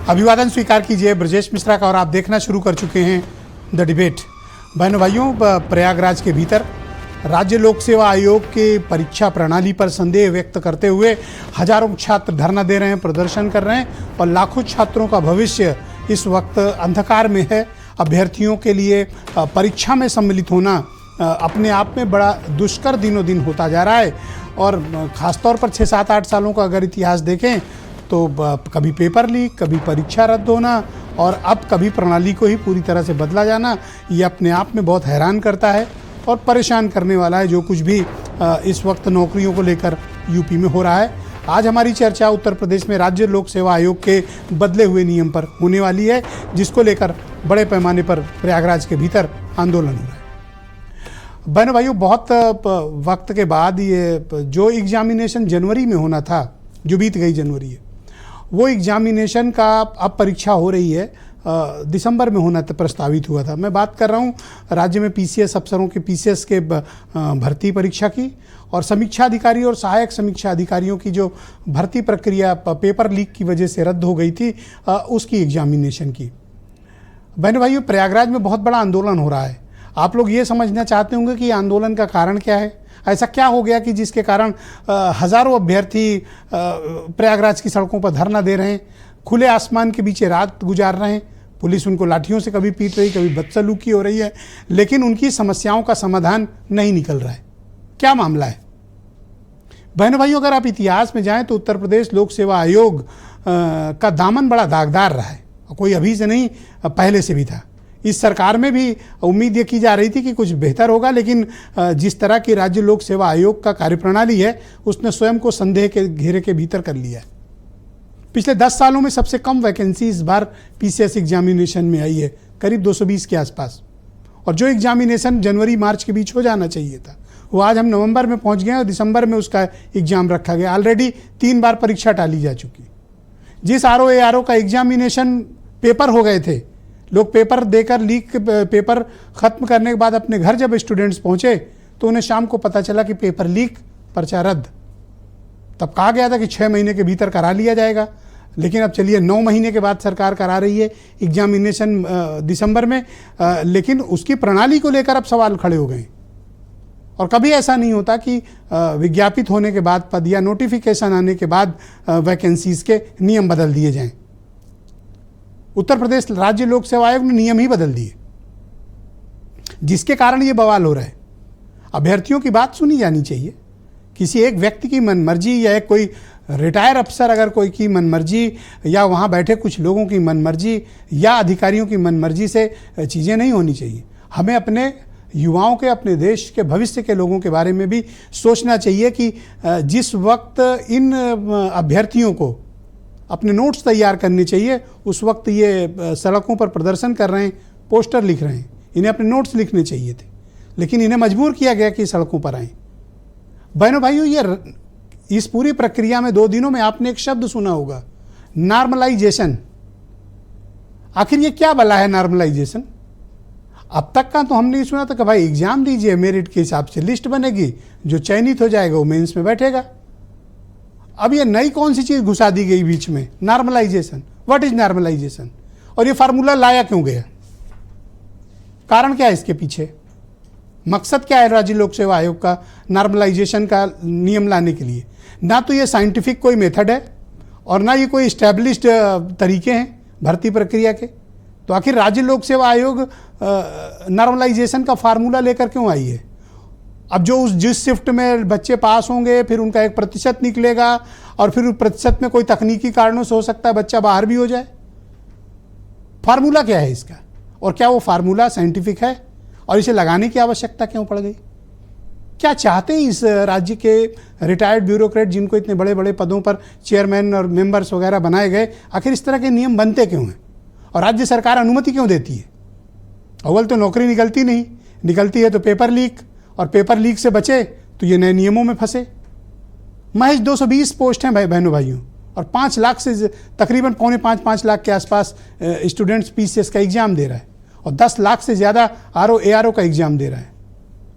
अभिवादन स्वीकार कीजिए ब्रजेश मिश्रा का और आप देखना शुरू कर चुके हैं द डिबेट। बहनों भाइयों, प्रयागराज के भीतर राज्य लोक सेवा आयोग के परीक्षा प्रणाली पर संदेह व्यक्त करते हुए हजारों छात्र धरना दे रहे हैं, प्रदर्शन कर रहे हैं और लाखों छात्रों का भविष्य इस वक्त अंधकार में है। अभ्यर्थियों के लिए परीक्षा में सम्मिलित होना अपने आप में बड़ा दुष्कर दिनों दिन होता जा रहा है और ख़ासतौर पर 6-7-8 सालों का अगर इतिहास देखें तो कभी पेपर लीक, कभी परीक्षा रद्द होना और अब कभी प्रणाली को ही पूरी तरह से बदला जाना, ये अपने आप में बहुत हैरान करता है और परेशान करने वाला है जो कुछ भी इस वक्त नौकरियों को लेकर यूपी में हो रहा है। आज हमारी चर्चा उत्तर प्रदेश में राज्य लोक सेवा आयोग के बदले हुए नियम पर होने वाली है, जिसको लेकर बड़े पैमाने पर प्रयागराज के भीतर आंदोलन हो रहा है। बहनों भाइयों, बहुत वक्त के बाद ये जो एग्जामिनेशन जनवरी में होना था, जो बीत गई जनवरी है, वो एग्जामिनेशन का अब परीक्षा हो रही है, दिसंबर में होना प्रस्तावित हुआ था। मैं बात कर रहा हूँ राज्य में पीसीएस अफसरों के पीसीएस के भर्ती परीक्षा की और समीक्षा अधिकारी और सहायक समीक्षा अधिकारियों की जो भर्ती प्रक्रिया पेपर लीक की वजह से रद्द हो गई थी, उसकी एग्जामिनेशन की। बहनों भाइयों, प्रयागराज में बहुत बड़ा आंदोलन हो रहा है। आप लोग ये समझना चाहते होंगे कि आंदोलन का कारण क्या है, ऐसा क्या हो गया कि जिसके कारण हज़ारों अभ्यर्थी प्रयागराज की सड़कों पर धरना दे रहे हैं, खुले आसमान के बीच रात गुजार रहे हैं। पुलिस उनको लाठियों से कभी पीट रही, कभी बदसलूकी हो रही है, लेकिन उनकी समस्याओं का समाधान नहीं निकल रहा है। क्या मामला है? बहनों भाइयों, अगर आप इतिहास में जाएं तो उत्तर प्रदेश लोक सेवा आयोग का दामन बड़ा दागदार रहा है। कोई अभी से नहीं, पहले से भी था। इस सरकार में भी उम्मीद ये की जा रही थी कि कुछ बेहतर होगा, लेकिन जिस तरह की राज्य लोक सेवा आयोग का कार्यप्रणाली है, उसने स्वयं को संदेह के घेरे के भीतर कर लिया है। पिछले 10 सालों में सबसे कम वैकेंसी इस बार पीसीएस एग्जामिनेशन में आई है, करीब 220 के आसपास। और जो एग्जामिनेशन जनवरी मार्च के बीच हो जाना चाहिए था, वो आज हम नवंबर में पहुंच गए और दिसंबर में उसका एग्जाम रखा गया। ऑलरेडी 3 बार परीक्षा टाली जा चुकी। जिस आरओ का एग्जामिनेशन पेपर हो गए थे, लोग पेपर देकर लीक पेपर ख़त्म करने के बाद अपने घर जब स्टूडेंट्स पहुंचे तो उन्हें शाम को पता चला कि पेपर लीक, पर्चा रद्द। तब कहा गया था कि 6 महीने के भीतर करा लिया जाएगा, लेकिन अब चलिए 9 महीने के बाद सरकार करा रही है एग्जामिनेशन दिसंबर में, लेकिन उसकी प्रणाली को लेकर अब सवाल खड़े हो गए। और कभी ऐसा नहीं होता कि विज्ञापित होने के बाद पद या नोटिफिकेशन आने के बाद वैकेंसीज के नियम बदल दिए जाएं। उत्तर प्रदेश राज्य लोक सेवा आयोग ने नियम ही बदल दिए, जिसके कारण ये बवाल हो रहा है। अभ्यर्थियों की बात सुनी जानी चाहिए। किसी एक व्यक्ति की मनमर्जी या एक कोई रिटायर अफसर अगर कोई की मनमर्जी या वहाँ बैठे कुछ लोगों की मनमर्जी या अधिकारियों की मनमर्जी से चीज़ें नहीं होनी चाहिए। हमें अपने युवाओं के, अपने देश के भविष्य के लोगों के बारे में भी सोचना चाहिए कि जिस वक्त इन अभ्यर्थियों को अपने नोट्स तैयार करने चाहिए, उस वक्त ये सड़कों पर प्रदर्शन कर रहे हैं, पोस्टर लिख रहे हैं। इन्हें अपने नोट्स लिखने चाहिए थे, लेकिन इन्हें मजबूर किया गया कि सड़कों पर आएँ। बहनों भाइयों, ये इस पूरी प्रक्रिया में 2 दिनों में आपने एक शब्द सुना होगा, नॉर्मलाइजेशन। आखिर ये क्या भला है नॉर्मलाइजेशन? अब तक का तो हमने ये सुना था कि भाई एग्जाम दीजिए, मेरिट के हिसाब से लिस्ट बनेगी, जो चयनित हो जाएगा वो मेंस में बैठेगा। अब ये नई कौन सी चीज़ घुसा दी गई बीच में, नॉर्मलाइजेशन। What is normalisation? और ये फार्मूला लाया क्यों गया? कारण क्या है इसके पीछे? मकसद क्या है राज्य लोक सेवा आयोग का नॉर्मलाइजेशन का नियम लाने के लिए? ना तो ये साइंटिफिक कोई मेथड है और ना ये कोई इस्टेब्लिश्ड तरीके हैं भर्ती प्रक्रिया के। तो आखिर राज्य लोक सेवा आयोग नॉर्मलाइजेशन का फार्मूला लेकर क्यों आई है? अब जो जिस शिफ्ट में बच्चे पास होंगे, फिर उनका 1% निकलेगा और फिर उस प्रतिशत में कोई तकनीकी कारणों से हो सकता है बच्चा बाहर भी हो जाए। फार्मूला क्या है इसका? और क्या वो फार्मूला साइंटिफिक है? और इसे लगाने की आवश्यकता क्यों पड़ गई? क्या चाहते हैं इस राज्य के रिटायर्ड ब्यूरोक्रेट, जिनको इतने बड़े बड़े पदों पर चेयरमैन और मेंबर्स वगैरह बनाए गए? आखिर इस तरह के नियम बनते क्यों हैं और राज्य सरकार अनुमति क्यों देती है? अव्वल तो नौकरी निकलती नहीं, निकलती है तो पेपर लीक, और पेपर लीक से बचे तो ये नए नियमों में फंसे। महज 220 पोस्ट हैं बहनों भाइयों, और 5 लाख से तकरीबन 4.5 लाख के आसपास स्टूडेंट्स पीसीएस का एग्ज़ाम दे रहा है और 10 लाख से ज़्यादा आरओ का एग्ज़ाम दे रहा है।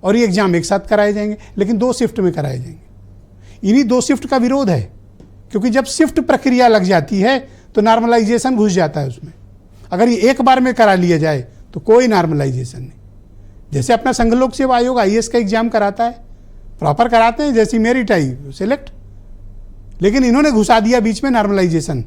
और ये एग्ज़ाम एक साथ कराए जाएंगे, लेकिन 2 शिफ्ट में कराए जाएंगे। इन्हीं 2 शिफ्ट का विरोध है, क्योंकि जब शिफ्ट प्रक्रिया लग जाती है तो नॉर्मलाइजेशन घुस जाता है उसमें। अगर ये एक बार में करा लिया जाए तो कोई नॉर्मलाइजेशन नहीं। जैसे अपना संघ लोक सेवा आयोग IAS का एग्जाम कराता है, प्रॉपर कराते हैं, जैसी मेरिट आई सिलेक्ट, लेकिन इन्होंने घुसा दिया बीच में नॉर्मलाइजेशन।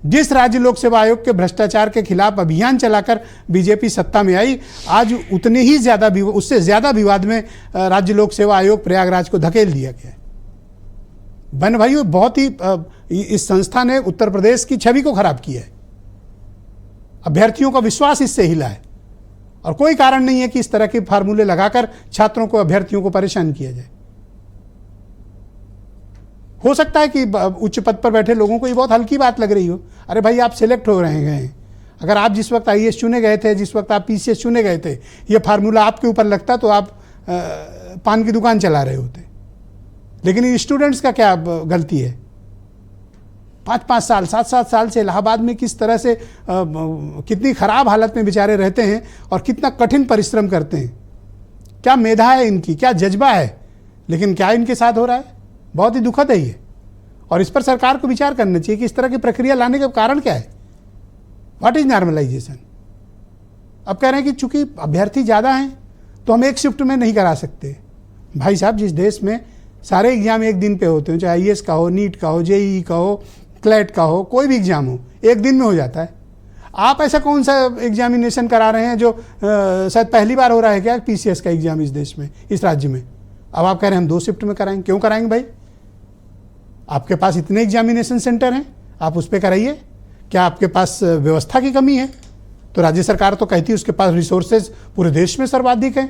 जिस राज्य लोक सेवा आयोग के भ्रष्टाचार के खिलाफ अभियान चलाकर बीजेपी सत्ता में आई, आज उतने ही ज्यादा, उससे ज्यादा विवाद में राज्य लोक सेवा आयोग प्रयागराज को धकेल दिया गया है। बहन भाइयों, बहुत ही इस संस्था ने उत्तर प्रदेश की छवि को खराब किया है। अभ्यर्थियों का विश्वास इससे हिला है और कोई कारण नहीं है कि इस तरह के फार्मूले लगाकर छात्रों को, अभ्यर्थियों को परेशान किया जाए। हो सकता है कि उच्च पद पर बैठे लोगों को ये बहुत हल्की बात लग रही हो। अरे भाई, आप सिलेक्ट हो रहे हैं, अगर आप जिस वक्त IAS चुने गए थे, जिस वक्त आप PCS चुने गए थे, ये फार्मूला आपके ऊपर लगता तो आप पान की दुकान चला रहे होते। लेकिन इन स्टूडेंट्स का क्या गलती है? 5-5 साल, 7-7 साल से इलाहाबाद में किस तरह से कितनी खराब हालत में बेचारे रहते हैं और कितना कठिन परिश्रम करते हैं। क्या मेधा है इनकी, क्या जज्बा है, लेकिन क्या इनके साथ हो रहा है? बहुत ही दुखद है ये। और इस पर सरकार को विचार करना चाहिए कि इस तरह की प्रक्रिया लाने का कारण क्या है। What is normalisation? अब कह रहे हैं कि चूंकि अभ्यर्थी ज़्यादा हैं तो हम एक शिफ्ट में नहीं करा सकते। भाई साहब, जिस देश में सारे एग्जाम एक दिन पे होते हैं, चाहे IAS का हो, नीट का हो, JEE का हो, क्लैट का हो, कोई भी एग्जाम हो, एक दिन में हो जाता है। आप ऐसा कौन सा एग्जामिनेशन करा रहे हैं जो शायद पहली बार हो रहा है क्या, PCS का एग्जाम इस देश में, इस राज्य में? अब आप कह रहे हैं हम 2 शिफ्ट में कराएंगे। क्यों कराएंगे भाई? आपके पास इतने एग्जामिनेशन सेंटर हैं, आप उस पर कराइए। क्या आपके पास व्यवस्था की कमी है? तो राज्य सरकार तो कहती है उसके पास रिसोर्सेज पूरे देश में सर्वाधिक हैं,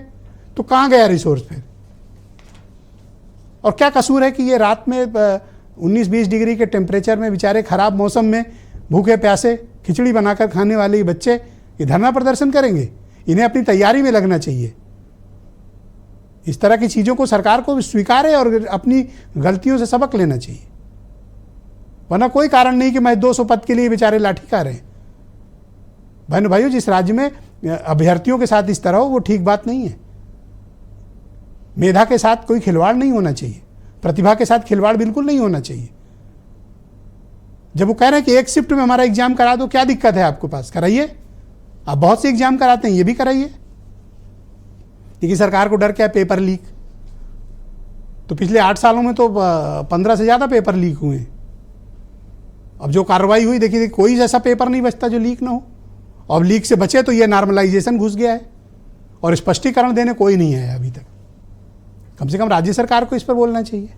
तो कहाँ गया रिसोर्स फिर? और क्या कसूर है कि ये रात में 19-20 डिग्री के टेम्परेचर में बेचारे खराब मौसम में भूखे प्यासे खिचड़ी बनाकर खाने वाले बच्चे ये धरना प्रदर्शन करेंगे? इन्हें अपनी तैयारी में लगना चाहिए। इस तरह की चीज़ों को सरकार को स्वीकार है और अपनी गलतियों से सबक लेना चाहिए, वरना कोई कारण नहीं कि मैं 200 पद के लिए बेचारे लाठी खा रहे हैं। बहन भाइयों, जिस राज्य में अभ्यर्थियों के साथ इस तरह हो वो ठीक बात नहीं है। मेधा के साथ कोई खिलवाड़ नहीं होना चाहिए, प्रतिभा के साथ खिलवाड़ बिल्कुल नहीं होना चाहिए। जब वो कह रहे हैं कि एक शिफ्ट में हमारा एग्जाम करा दो, क्या दिक्कत है आपके पास? कराइए। आप बहुत से एग्जाम कराते हैं, ये भी कराइए। क्योंकि सरकार को डर क्या है? Paper leak. तो पिछले 8 सालों में तो 15 से ज़्यादा पेपर लीक हुए हैं। अब जो कार्रवाई हुई, देखिए कोई ऐसा पेपर नहीं बचता जो लीक ना हो। अब लीक से बचे तो ये नॉर्मलाइजेशन घुस गया है और स्पष्टीकरण देने कोई नहीं है अभी तक। कम से कम राज्य सरकार को इस पर बोलना चाहिए।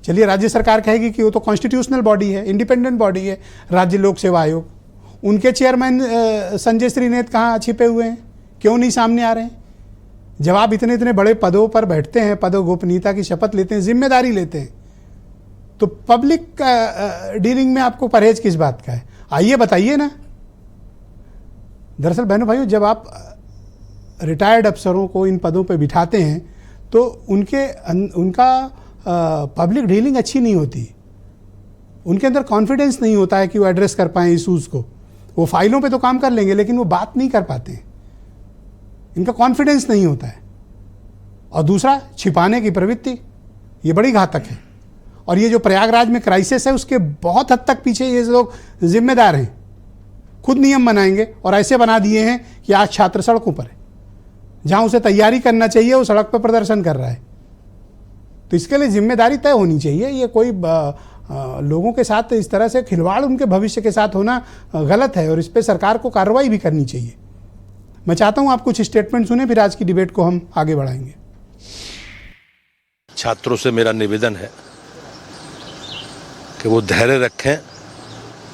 चलिए, राज्य सरकार कहेगी कि वो तो कॉन्स्टिट्यूशनल बॉडी है, इंडिपेंडेंट बॉडी है राज्य लोक सेवा आयोग। उनके चेयरमैन संजय श्रीनेत कहाँ छिपे हुए हैं? क्यों नहीं सामने आ रहे हैं? जब आप इतने इतने बड़े पदों पर बैठते हैं, पद गोपनीयता की शपथ लेते हैं, जिम्मेदारी लेते हैं, तो पब्लिक डीलिंग में आपको परहेज किस बात का है? आइए बताइए ना। दरअसल बहनों भाइयों, जब आप रिटायर्ड अफसरों को इन पदों पर बिठाते हैं तो उनका पब्लिक डीलिंग अच्छी नहीं होती। उनके अंदर कॉन्फिडेंस नहीं होता है कि वो एड्रेस कर पाएँ इशूज़ को। वो फाइलों पे तो काम कर लेंगे लेकिन वो बात नहीं कर पाते हैं, इनका कॉन्फिडेंस नहीं होता है। और दूसरा, छिपाने की प्रवृत्ति, ये बड़ी घातक है। और ये जो प्रयागराज में क्राइसिस है उसके बहुत हद तक पीछे ये लोग जिम्मेदार हैं। खुद नियम बनाएंगे और ऐसे बना दिए हैं कि आज छात्र सड़कों पर है, जहां उसे तैयारी करना चाहिए वो सड़क पर प्रदर्शन कर रहा है। तो इसके लिए जिम्मेदारी तय होनी चाहिए। ये कोई लोगों के साथ इस तरह से खिलवाड़ उनके भविष्य के साथ होना गलत है और इस पर सरकार को कार्रवाई भी करनी चाहिए। मैं चाहता हूं आप कुछ स्टेटमेंट सुने, फिर आज की डिबेट को हम आगे बढ़ाएंगे। छात्रों से मेरा निवेदन है कि वो धैर्य रखें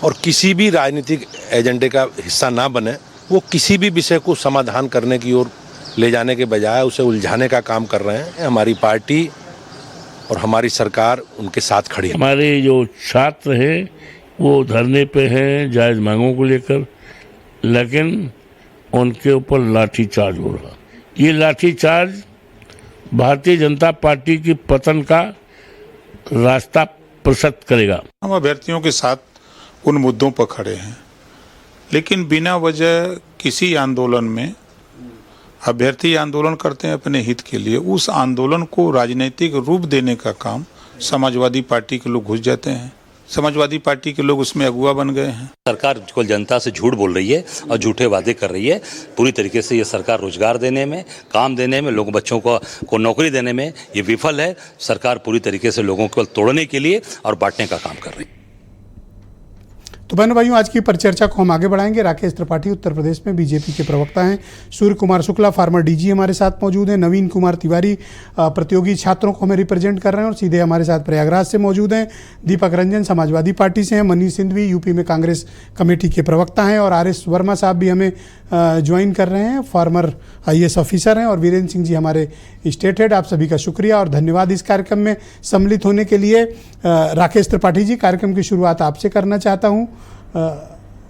और किसी भी राजनीतिक एजेंडे का हिस्सा ना बने। वो किसी भी विषय को समाधान करने की ओर ले जाने के बजाय उसे उलझाने का काम कर रहे हैं। हमारी पार्टी और हमारी सरकार उनके साथ खड़ी है। हमारे जो छात्र हैं वो धरने पे हैं जायज़ मांगों को लेकर, लेकिन उनके ऊपर लाठीचार्ज हो रहा। ये लाठीचार्ज भारतीय जनता पार्टी की पतन का रास्ता प्रशस्त करेगा। हम अभ्यर्थियों के साथ उन मुद्दों पर खड़े हैं, लेकिन बिना वजह किसी आंदोलन में अभ्यर्थी आंदोलन करते हैं अपने हित के लिए, उस आंदोलन को राजनीतिक रूप देने का काम समाजवादी पार्टी के लोग घुस जाते हैं। समाजवादी पार्टी के लोग उसमें अगुवा बन गए हैं। सरकार केवल जनता से झूठ बोल रही है और झूठे वादे कर रही है। पूरी तरीके से ये सरकार रोजगार देने में, काम देने में, लोगों बच्चों को नौकरी देने में ये विफल है। सरकार पूरी तरीके से लोगों को तोड़ने के लिए और बांटने का काम कर रही है। तो बहनों भाइयों, आज की परिचर्चा को हम आगे बढ़ाएंगे। राकेश त्रिपाठी उत्तर प्रदेश में बीजेपी के प्रवक्ता हैं। सूर्य कुमार शुक्ला फार्मर डीजी हमारे साथ मौजूद हैं। नवीन कुमार तिवारी प्रतियोगी छात्रों को हमें रिप्रेजेंट कर रहे हैं और सीधे हमारे साथ प्रयागराज से मौजूद हैं। दीपक रंजन समाजवादी पार्टी से हैं। मनीष सिंधवी यूपी में कांग्रेस कमेटी के प्रवक्ता हैं और RS वर्मा साहब भी हमें ज्वाइन कर रहे हैं, फार्मर IAS ऑफिसर हैं। और वीरेंद्र सिंह जी हमारे स्टेट हेड। आप सभी का शुक्रिया और धन्यवाद इस कार्यक्रम में सम्मिलित होने के लिए। राकेश त्रिपाठी जी, कार्यक्रम की शुरुआत आपसे करना चाहता हूँ।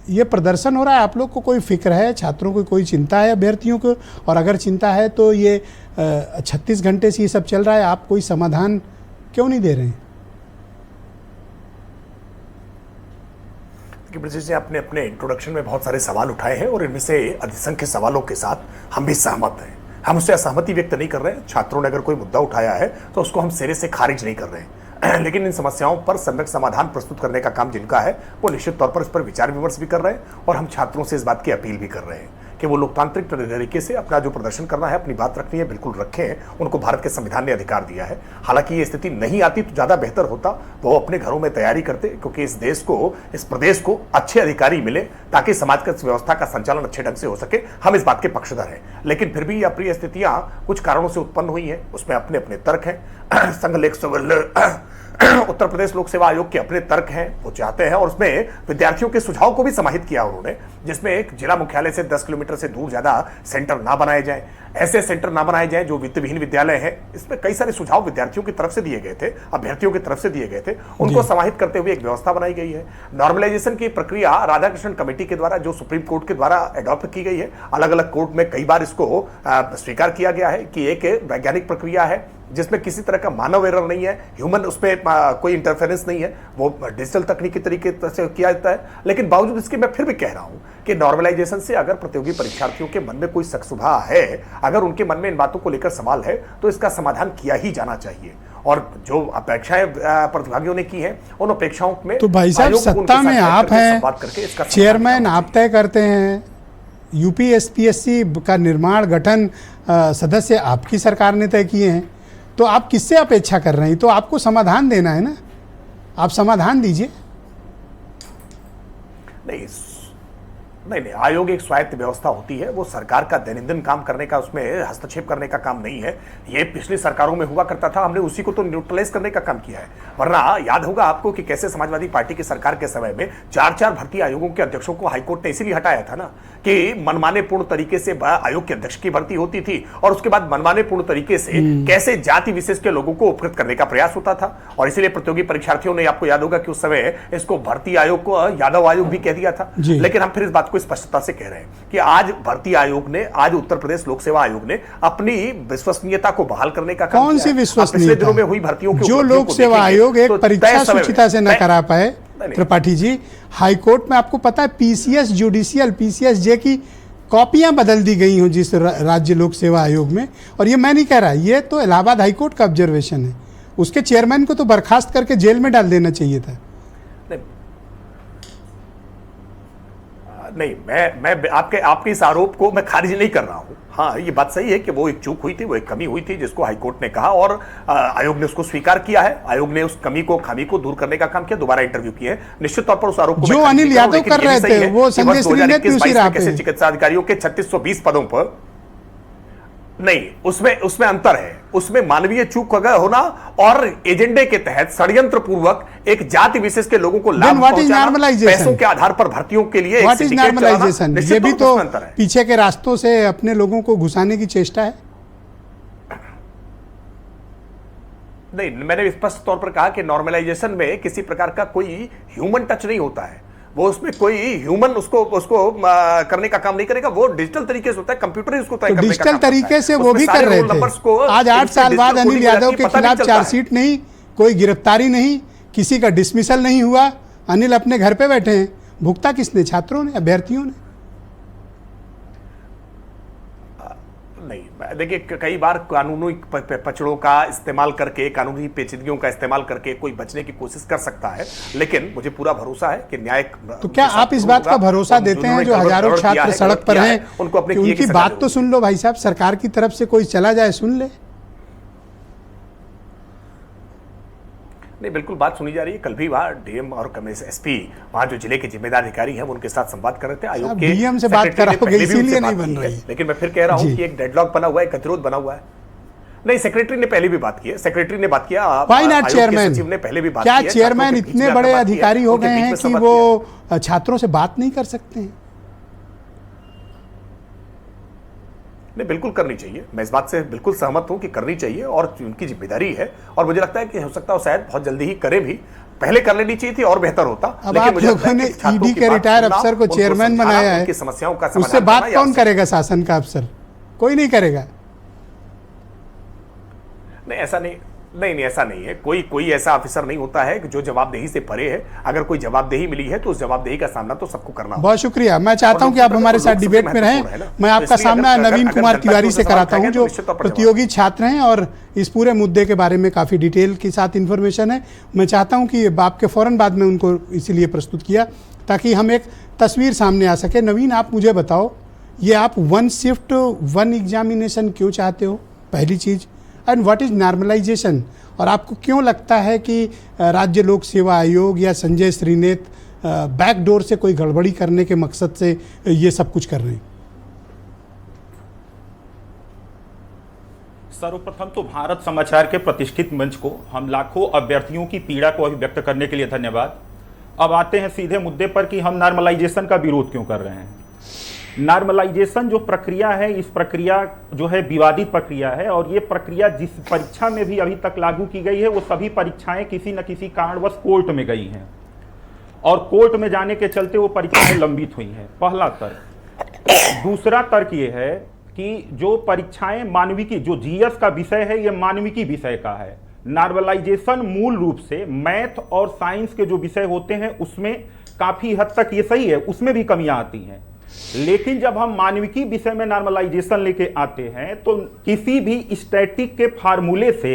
ये प्रदर्शन हो रहा है, आप लोग को कोई फिक्र है, छात्रों को कोई चिंता है अभ्यर्थियों को? और अगर चिंता है तो ये 36 घंटे से ये सब चल रहा है, आप कोई समाधान क्यों नहीं दे रहे हैं? ब्रजेश जी, आपने अपने इंट्रोडक्शन में बहुत सारे सवाल उठाए हैं और इनमें से अधिसंख्य सवालों के साथ हम भी सहमत हैं। हम उससे असहमति व्यक्त नहीं कर रहे हैं। छात्रों ने अगर कोई मुद्दा उठाया है तो उसको हम सिरे से खारिज नहीं कर रहे हैं, लेकिन इन समस्याओं पर सम्यक समाधान प्रस्तुत करने का काम जिनका है वो निश्चित तौर पर इस पर विचार विमर्श भी कर रहे हैं। और हम छात्रों से इस बात की अपील भी कर रहे हैं कि वो लोकतांत्रिक तरीके से अपना जो प्रदर्शन करना है, अपनी बात रखनी है, बिल्कुल रखें। उनको भारत के संविधान ने अधिकार दिया है। हालांकि ये स्थिति नहीं आती तो ज़्यादा बेहतर होता, वो अपने घरों में तैयारी करते, क्योंकि इस देश को, इस प्रदेश को अच्छे अधिकारी मिले ताकि समाज का व्यवस्था का संचालन अच्छे ढंग से हो सके। हम इस बात के पक्षधर हैं, लेकिन फिर भी अप्रिय स्थितियां कुछ कारणों से उत्पन्न हुई हैं, उसमें अपने अपने तर्क हैं। संघ लेख उत्तर प्रदेश लोक सेवा आयोग के अपने तर्क हैं, वो चाहते हैं। और उसमें विद्यार्थियों के सुझाव को भी समाहित किया उन्होंने, जिसमें एक जिला मुख्यालय से 10 किलोमीटर से दूर ज्यादा सेंटर ना बनाए जाएं, ऐसे सेंटर ना बनाए जाएं जो वित्त विहीन विद्यालय हैं। इसमें कई सारे सुझाव विद्यार्थियों की तरफ से दिए गए थे, अभ्यर्थियों की तरफ से दिए गए थे, उनको समाहित करते हुए एक व्यवस्था बनाई गई है। नॉर्मलाइजेशन की प्रक्रिया राधाकृष्णन कमेटी के द्वारा, जो सुप्रीम कोर्ट के द्वारा एडॉप्ट की गई है, अलग अलग कोर्ट में कई बार इसको स्वीकार किया गया है कि एक वैज्ञानिक प्रक्रिया है जिसमें किसी तरह का मानव एरर नहीं है, ह्यूमन उसमें कोई इंटरफेरेंस नहीं है, वो डिजिटल तकनीकी तरीके से किया जाता है। लेकिन बावजूद इसके मैं फिर भी कह रहा हूं कि नॉर्मलाइजेशन से अगर प्रतियोगी परीक्षार्थियों के मन में कोई शक शुबा है, अगर उनके मन में इन बातों को लेकर सवाल है, तो इसका समाधान किया ही जाना चाहिए। और जो अपेक्षाएं प्रतिभागियों ने की हैं, उन अपेक्षाओं में तो भाई साहब, सत्ता में आप हैं, चेयरमैन आप तय करते हैं, UPSPSC का निर्माण गठन सदस्य आपकी सरकार ने तय किए हैं, तो आप किससे अपेक्षा कर रहे हैं? तो आपको समाधान देना है ना, आप समाधान दीजिए। नहीं, आयोग एक स्वायत्त व्यवस्था होती है, वो सरकार का दैनंदिन काम करने का, उसमें हस्तक्षेप करने का काम नहीं है। ये पिछली सरकारों में हुआ करता था, हमने उसी को तो न्यूट्रलाइज करने का काम किया है। वरना याद होगा आपको कि कैसे समाजवादी पार्टी की सरकार के समय में 4-4 भर्ती आयोगों के अध्यक्षों को हाईकोर्ट ने इसीलिए हटाया था ना, कि मनमाने पूर्ण तरीके से आयोग के अध्यक्ष की भर्ती होती थी और उसके बाद मनमाने पूर्ण तरीके से कैसे जाति विशेष के लोगों को उपकृत करने का प्रयास होता था। और इसीलिए प्रतियोगी परीक्षार्थियों ने, आपको याद होगा कि उस समय इसको भर्ती आयोग को यादव आयोग भी कह दिया था। लेकिन हम फिर इस बात को स्पष्टता से कह रहे हैं कि आज भर्ती आयोग ने, आज उत्तर प्रदेश लोक सेवा आयोग ने अपनी विश्वसनीयता को बहाल करने का काम कौन सी विश्वसनीयता? पिछले दिनों में हुई भर्तियों के जो लोक सेवा आयोग एक परीक्षा शुचिता से न करा पाए, त्रिपाठी जी, हाईकोर्ट में आपको पता है PCS जुडिशियल PCSJ की कॉपियां बदल दी गई हों जिस राज्य लोक सेवा आयोग में। और ये मैं नहीं कह रहा, ये तो इलाहाबाद हाईकोर्ट का ऑब्जर्वेशन है। उसके चेयरमैन को तो बर्खास्त करके जेल में डाल देना चाहिए था। नहीं, मैं आपके इस आरोप को मैं खारिज नहीं कर रहा हूं। हाँ, ये बात सही है कि वो एक चूक हुई थी, वो एक कमी हुई थी जिसको हाईकोर्ट ने कहा और आयोग ने उसको स्वीकार किया है। आयोग ने उस खामी को दूर करने का काम किया, दोबारा इंटरव्यू किए। निश्चित तौर पर उस आरोप को जो अनिल यादव कर रहे थे वो संजय सिंह ने कैसे चिकित्सा अधिकारियों के 3620 पदों पर नहीं, उसमें अंतर है। उसमें मानवीय चूक होना और एजेंडे के तहत षड्यंत्र पूर्वक एक जाति विशेष के लोगों को लाभ पहुंचाना, पैसों के आधार पर भर्तियों के लिए व्हाट इज नॉर्मलाइजेशन? ये भी तो पीछे के रास्तों से अपने लोगों को घुसाने की चेष्टा है। नहीं, मैंने स्पष्ट तौर पर कहा कि नॉर्मलाइजेशन में किसी प्रकार का कोई ह्यूमन टच नहीं होता है। वो उसमें कोई ह्यूमन उसको करने का काम नहीं करेगा, वो डिजिटल तरीके से होता है, कंप्यूटर ही उसको तय करने का काम करता है। डिजिटल तरीके से वो भी कर रहे थे। आज 8 साल बाद अनिल यादव के खिलाफ चार्जशीट नहीं, कोई गिरफ्तारी नहीं, किसी का डिसमिसल नहीं हुआ, अनिल अपने घर पे बैठे हैं। भुगता किसने? छात्रों ने, अभ्यर्थियों ने। नहीं, देखिए कई बार कानूनी पचड़ों का इस्तेमाल करके, कानूनी पेचीदगियों का इस्तेमाल करके कोई बचने की कोशिश कर सकता है, लेकिन मुझे पूरा भरोसा है कि न्याय। तो क्या आप इस बात का भरोसा देते हैं जो हजारों छात्र सड़क पर हैं, उनको अपने उनकी बात तो सुन लो भाई साहब, सरकार की तरफ से कोई चला जाए सुन ले? नहीं, बिल्कुल बात सुनी जा रही है। कल भी वहाँ डीएम और एसपी वहाँ जो जिले के जिम्मेदार अधिकारी हैं वो उनके साथ संवाद कर रहे थे। आयोग के डीएम से बात कराओगे इसीलिए नहीं बन रही। लेकिन मैं फिर कह रहा हूँ कि एक डेडलॉक बना हुआ है, गतिरोध बना हुआ है। नहीं, सेक्रेटरी ने पहले भी बात की है, सेक्रेटरी ने बात किया, व्हाई नॉट चेयरमैन? सचिव ने पहले भी बात क्या की है। चेयरमैन इतने बड़े अधिकारी हो गए हैं कि वो छात्रों से बात नहीं कर सकते हैं? नहीं, बिल्कुल करनी चाहिए। मैं इस बात से बिल्कुल सहमत हूं कि करनी चाहिए और उनकी जिम्मेदारी है, और मुझे लगता है कि हो सकता है शायद बहुत जल्दी ही करे भी। पहले कर लेनी चाहिए थी और बेहतर होता। अब आप लोगों ने ईडी के रिटायर अफसर को चेयरमैन बनाया है, समस्याओं का उससे बात कौन करेगा? शासन का अफसर कोई नहीं करेगा। नहीं, ऐसा नहीं, ऐसा नहीं है। कोई ऐसा ऑफिसर नहीं होता है कि जो जवाबदेही से परे है। अगर कोई जवाबदेही मिली है तो उस जवाबदेही का सामना तो सबको करना होगा। बहुत शुक्रिया। मैं चाहता हूं कि आप हमारे साथ डिबेट में रहें। मैं आपका सामना नवीन कुमार तिवारी से कराता हूं, जो प्रतियोगी छात्र हैं और इस पूरे मुद्दे के बारे में काफ़ी डिटेल के साथ इन्फॉर्मेशन है। मैं चाहता हूं कि आपके फ़ौरन बाद में उनको इसीलिए प्रस्तुत किया ताकि हम एक तस्वीर सामने आ सके। नवीन, आप मुझे बताओ, ये आप 1 शिफ्ट 1 एग्जामिनेशन क्यों चाहते हो, पहली चीज़, एंड व्हाट इज नॉर्मलाइजेशन? और आपको क्यों लगता है कि राज्य लोक सेवा आयोग या संजय श्रीनेत बैकडोर से कोई गड़बड़ी करने के मकसद से ये सब कुछ कर रहे हैं? सर्वप्रथम तो भारत समाचार के प्रतिष्ठित मंच को, हम लाखों अभ्यर्थियों की पीड़ा को अभिव्यक्त करने के लिए धन्यवाद। अब आते हैं सीधे मुद्दे पर कि हम नॉर्मलाइजेशन का विरोध क्यों कर रहे हैं। नॉर्मलाइजेशन जो प्रक्रिया है, इस प्रक्रिया जो है विवादित प्रक्रिया है, और ये प्रक्रिया जिस परीक्षा में भी अभी तक लागू की गई है वो सभी परीक्षाएं किसी न किसी कारणवश कोर्ट में गई हैं, और कोर्ट में जाने के चलते वो परीक्षाएं लंबित हुई हैं। पहला तर्क। दूसरा तर्क ये है कि जो परीक्षाएं मानविकी, जो जीएस का विषय है, ये मानविकी विषय का है। नॉर्मलाइजेशन मूल रूप से मैथ और साइंस के जो विषय होते हैं उसमें काफी हद तक ये सही है, उसमें भी कमियां आती हैं। लेकिन जब हम मानविकी विषय में नॉर्मलाइजेशन लेके आते हैं तो किसी भी स्टैटिक के फार्मूले से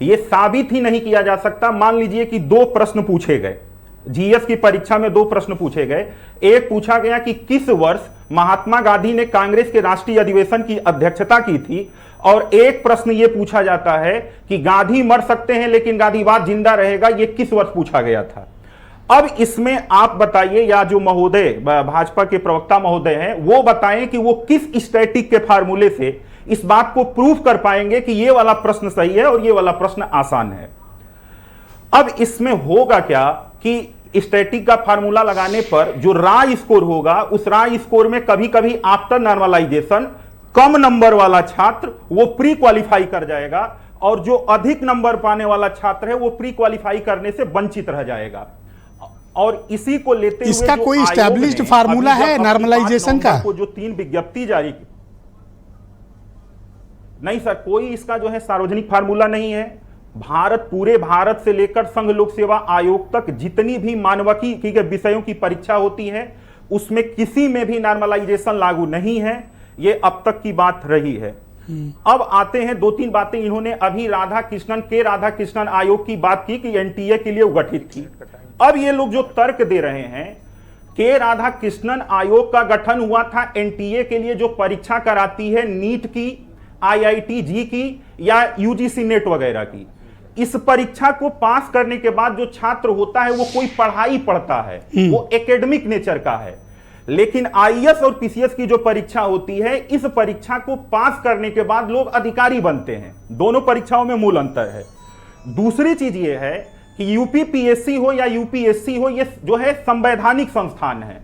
यह साबित ही नहीं किया जा सकता। मान लीजिए कि 2 प्रश्न पूछे गए, जीएस की परीक्षा में 2 प्रश्न पूछे गए। एक पूछा गया कि किस वर्ष महात्मा गांधी ने कांग्रेस के राष्ट्रीय अधिवेशन की अध्यक्षता की थी, और एक प्रश्न यह पूछा जाता है कि गांधी मर सकते हैं लेकिन गांधीवाद जिंदा रहेगा। यह किस वर्ष पूछा गया था? अब इसमें आप बताइए, या जो महोदय भाजपा के प्रवक्ता महोदय हैं वो बताएं कि वो किस स्टैटिक के फार्मूले से इस बात को प्रूव कर पाएंगे कि ये वाला प्रश्न सही है और ये वाला प्रश्न आसान है। अब इसमें होगा क्या कि स्टैटिक का फार्मूला लगाने पर जो राय स्कोर होगा, उस राय स्कोर में कभी कभी आफ्टर नॉर्मलाइजेशन कम नंबर वाला छात्र वो प्री क्वालिफाई कर जाएगा, और जो अधिक नंबर पाने वाला छात्र है वो प्री क्वालिफाई करने से वंचित रह जाएगा। और इसी को लेते इसका कोई एस्टैब्लिश्ड फार्मूला है नॉर्मलाइजेशन का? जो 3 विज्ञप्ति जारी की, नहीं सर, कोई इसका जो है सार्वजनिक फार्मूला नहीं है। पूरे भारत से लेकर संघ लोक सेवा आयोग तक जितनी भी मानविकी के विषयों की परीक्षा होती है उसमें किसी में भी नॉर्मलाइजेशन लागू नहीं है। ये अब तक की बात रही है। अब आते हैं 2-3 बातें इन्होंने अभी राधा कृष्णन आयोग की बात की कि एनटीए के लिए गठित थी। अब ये लोग जो तर्क दे रहे हैं, के राधा कृष्णन आयोग का गठन हुआ था एनटीए के लिए जो परीक्षा कराती है नीट की, आईआईटी-जी की या यूजीसी नेट वगैरह की। इस परीक्षा को पास करने के बाद जो छात्र होता है वो कोई पढ़ाई पढ़ता है, वो एकेडमिक नेचर का है। लेकिन आईएएस और पीसीएस की जो परीक्षा होती है, इस परीक्षा को पास करने के बाद लोग अधिकारी बनते हैं। दोनों परीक्षाओं में मूल अंतर है। दूसरी चीज ये है कि यूपीपीएससी हो या यूपीएससी हो, ये जो है संवैधानिक संस्थान है।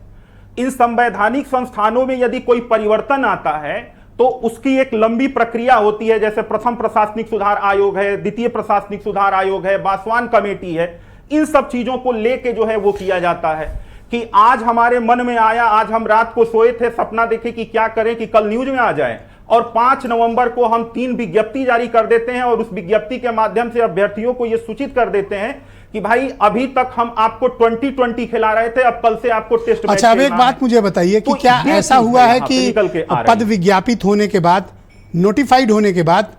इन संवैधानिक संस्थानों में यदि कोई परिवर्तन आता है तो उसकी एक लंबी प्रक्रिया होती है, जैसे प्रथम प्रशासनिक सुधार आयोग है, द्वितीय प्रशासनिक सुधार आयोग है, बासवान कमेटी है। इन सब चीजों को लेके जो है वो किया जाता है कि आज हमारे मन में आया, आज हम रात को सोए थे, सपना देखे कि क्या करें कि कल न्यूज में आ जाए, और 5 नवंबर को हम 3 विज्ञप्ति जारी कर देते हैं और उस विज्ञप्ति के माध्यम से अभ्यर्थियों को यह सूचित कर देते हैं कि भाई अभी तक हम आपको 2020 खिला रहे थे, अब कल से आपको टेस्ट मैच। अच्छा, अब एक बात मुझे बताइए कि क्या ऐसा हुआ है कि पद विज्ञापित होने के बाद नोटिफाइड होने के बाद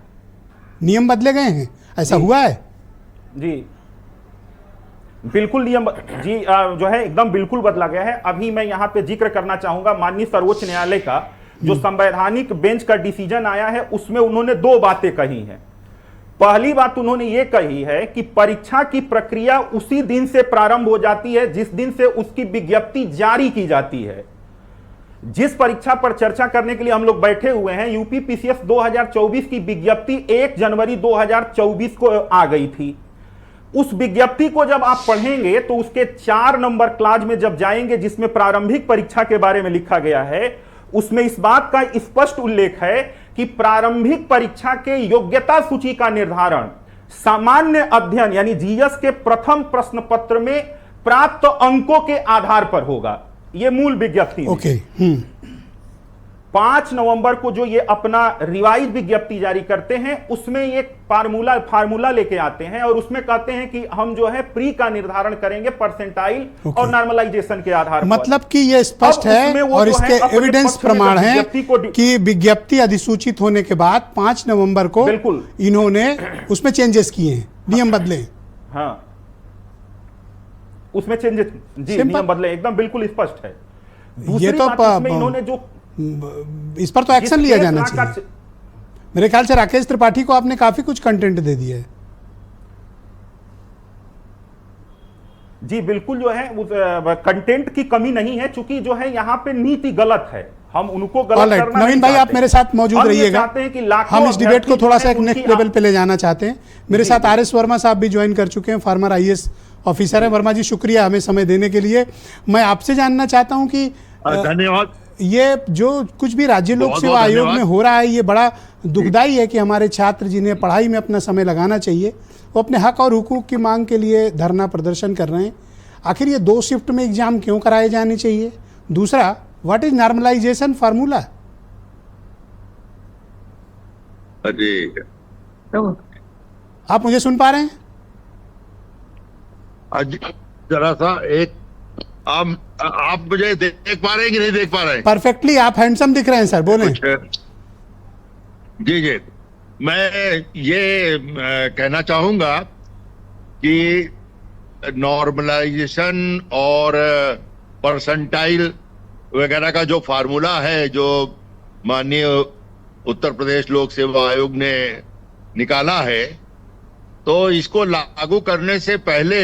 नियम बदले गए हैं, ऐसा हुआ है? जी बिल्कुल नियम जी जो है एकदम बिल्कुल बदला गया है। अभी मैं यहाँ पे जिक्र करना चाहूंगा माननीय सर्वोच्च न्यायालय का जो संवैधानिक बेंच का डिसीजन आया है, उसमें उन्होंने 2 बातें कही हैं। पहली बात उन्होंने ये कही है कि परीक्षा की प्रक्रिया उसी दिन से प्रारंभ हो जाती है जिस दिन से उसकी विज्ञप्ति जारी की जाती है। जिस परीक्षा पर चर्चा करने के लिए हम लोग बैठे हुए हैं, यूपी पीसीएस 2024 की विज्ञप्ति 1 जनवरी 2024 को आ गई थी। उस विज्ञप्ति को जब आप पढ़ेंगे तो उसके 4 नंबर क्लाज में जब जाएंगे जिसमें प्रारंभिक परीक्षा के बारे में लिखा गया है, उसमें इस बात का स्पष्ट उल्लेख है कि प्रारंभिक परीक्षा के योग्यता सूची का निर्धारण सामान्य अध्ययन यानी जीएस के प्रथम प्रश्न पत्र में प्राप्त अंकों के आधार पर होगा। ये मूल विज्ञप्ति ओके। 5 नवंबर को जो ये अपना रिवाइज विज्ञप्ति जारी करते हैं उसमें एक फार्मूला लेके आते हैं और उसमें कहते हैं कि हम जो है प्री का निर्धारण करेंगे परसेंटाइल और नॉर्मलाइजेशन के आधार पर। मतलब कि ये स्पष्ट है और इसके एविडेंस प्रमाण है कि विज्ञप्ति अधिसूचित होने के बाद 5 नवंबर को बिल्कुल इन्होंने उसमें चेंजेस किए हैं, नियम बदले। हाँ उसमें चेंजेस जी नियम बदले, एकदम बिल्कुल स्पष्ट है। ये तो इन्होंने जो इस पर तो एक्शन लिया जाना चाहिए। मेरे ख्याल से राकेश त्रिपाठी को आपने काफी कुछ कंटेंट दे दिया है। जी बिल्कुल जो है उस कंटेंट की कमी नहीं है, चूंकि जो है यहाँ पे नीति गलत है, हम उनको गलत करना नवीन भाई आप मेरे साथ मौजूद रहिएगा, हम इस डिबेट को थोड़ा सा एक नेक्स्ट लेवल पे ले जाना चाहते हैं। मेरे साथ आर.एस. वर्मा साहब भी ज्वाइन कर चुके हैं, फार्मर आईएएस ऑफिसर है। वर्मा जी शुक्रिया हमें समय देने के लिए। मैं आपसे जानना चाहता हूं कि धन्यवाद। ये जो कुछ भी राज्य लोक सेवा आयोग में हो रहा है, ये बड़ा दुखदाई है कि हमारे छात्र जिन्हें पढ़ाई में अपना समय लगाना चाहिए वो अपने हक और हुकूक की मांग के लिए धरना प्रदर्शन कर रहे हैं। आखिर ये 2 शिफ्ट में एग्जाम क्यों कराए जाने चाहिए? दूसरा, व्हाट इज नॉर्मलाइजेशन फार्मूला? अरे आप मुझे सुन पा रहे हैं? जरा सा एक आप मुझे देख पा रहे हैं कि नहीं देख पा रहे हैं? परफेक्टली, आप हैंडसम दिख रहे हैं सर, बोलें। जी जी, मैं ये कहना चाहूंगा कि नॉर्मलाइजेशन और परसेंटाइल वगैरह का जो फार्मूला है जो माननीय उत्तर प्रदेश लोक सेवा आयोग ने निकाला है, तो इसको लागू करने से पहले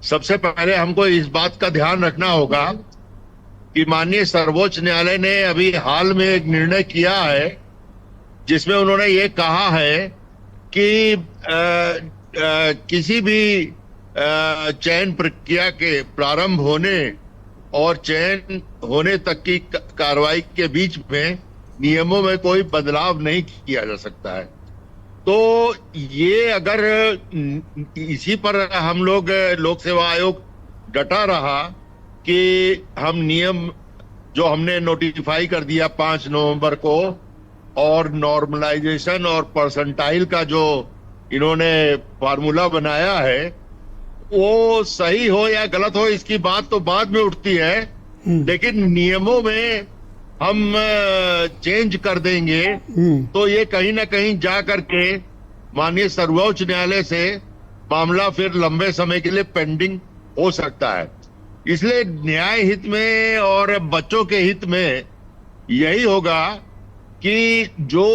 सबसे पहले हमको इस बात का ध्यान रखना होगा कि माननीय सर्वोच्च न्यायालय ने अभी हाल में एक निर्णय किया है जिसमें उन्होंने ये कहा है कि किसी भी चयन प्रक्रिया के प्रारंभ होने और चयन होने तक की कार्रवाई के बीच में नियमों में कोई बदलाव नहीं किया जा सकता है। तो ये अगर इसी पर हम लोग लोक सेवा आयोग डटा रहा कि हम नियम जो हमने नोटिफाई कर दिया 5 नवंबर को और नॉर्मलाइजेशन और परसेंटाइल का जो इन्होंने फार्मूला बनाया है वो सही हो या गलत हो इसकी बात तो बाद में उठती है, लेकिन नियमों में हम चेंज कर देंगे तो ये कहीं ना कहीं जा करके माननीय सर्वोच्च न्यायालय से मामला फिर लंबे समय के लिए पेंडिंग हो सकता है। इसलिए न्याय हित में और बच्चों के हित में यही होगा कि जो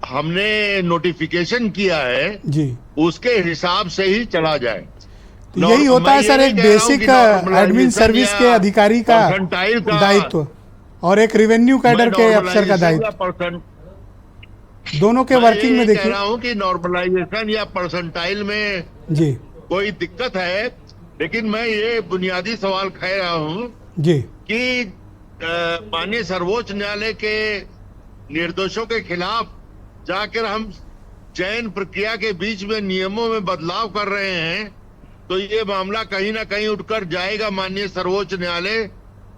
हमने नोटिफिकेशन किया है जी उसके हिसाब से ही चला जाए। तो यही होता है सर एक बेसिक एडमिन सर्विस के अधिकारी का दायित्व और एक रेवेन्यू कैडर के अफसर का दायित्व, दोनों के वर्किंग में देखिए। कह रहा हूं कि नॉर्मलाइजेशन या परसेंटाइल में जी कोई दिक्कत है, लेकिन मैं ये बुनियादी सवाल कह रहा हूं जी कि माननीय सर्वोच्च न्यायालय के निर्देशों के खिलाफ जाकर हम चयन प्रक्रिया के बीच में नियमों में बदलाव कर रहे हैं तो ये मामला कहीं ना कहीं उठकर जाएगा माननीय सर्वोच्च न्यायालय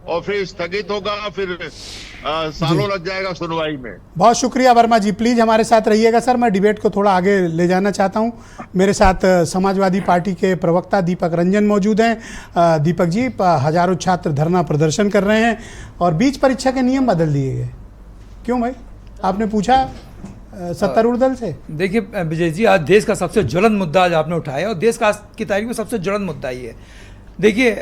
और फिर स्थगित होगा, फिर सालों लग जाएगा सुनवाई में। बहुत शुक्रिया वर्मा जी, प्लीज हमारे साथ रहिएगा सर। मैं डिबेट को थोड़ा आगे ले जाना चाहता हूं। मेरे साथ समाजवादी पार्टी के प्रवक्ता दीपक रंजन मौजूद हैं। दीपक जी, हजारों छात्र धरना प्रदर्शन कर रहे हैं और बीच परीक्षा के नियम बदल दिए गए, क्यों भाई? आपने पूछा सत्तारूढ़ दल से? देखिए विजय जी, आज देश का सबसे ज्वलंत मुद्दा आज आपने उठाया और देश का आज की तारीख में सबसे ज्वलंत मुद्दा ये है। देखिए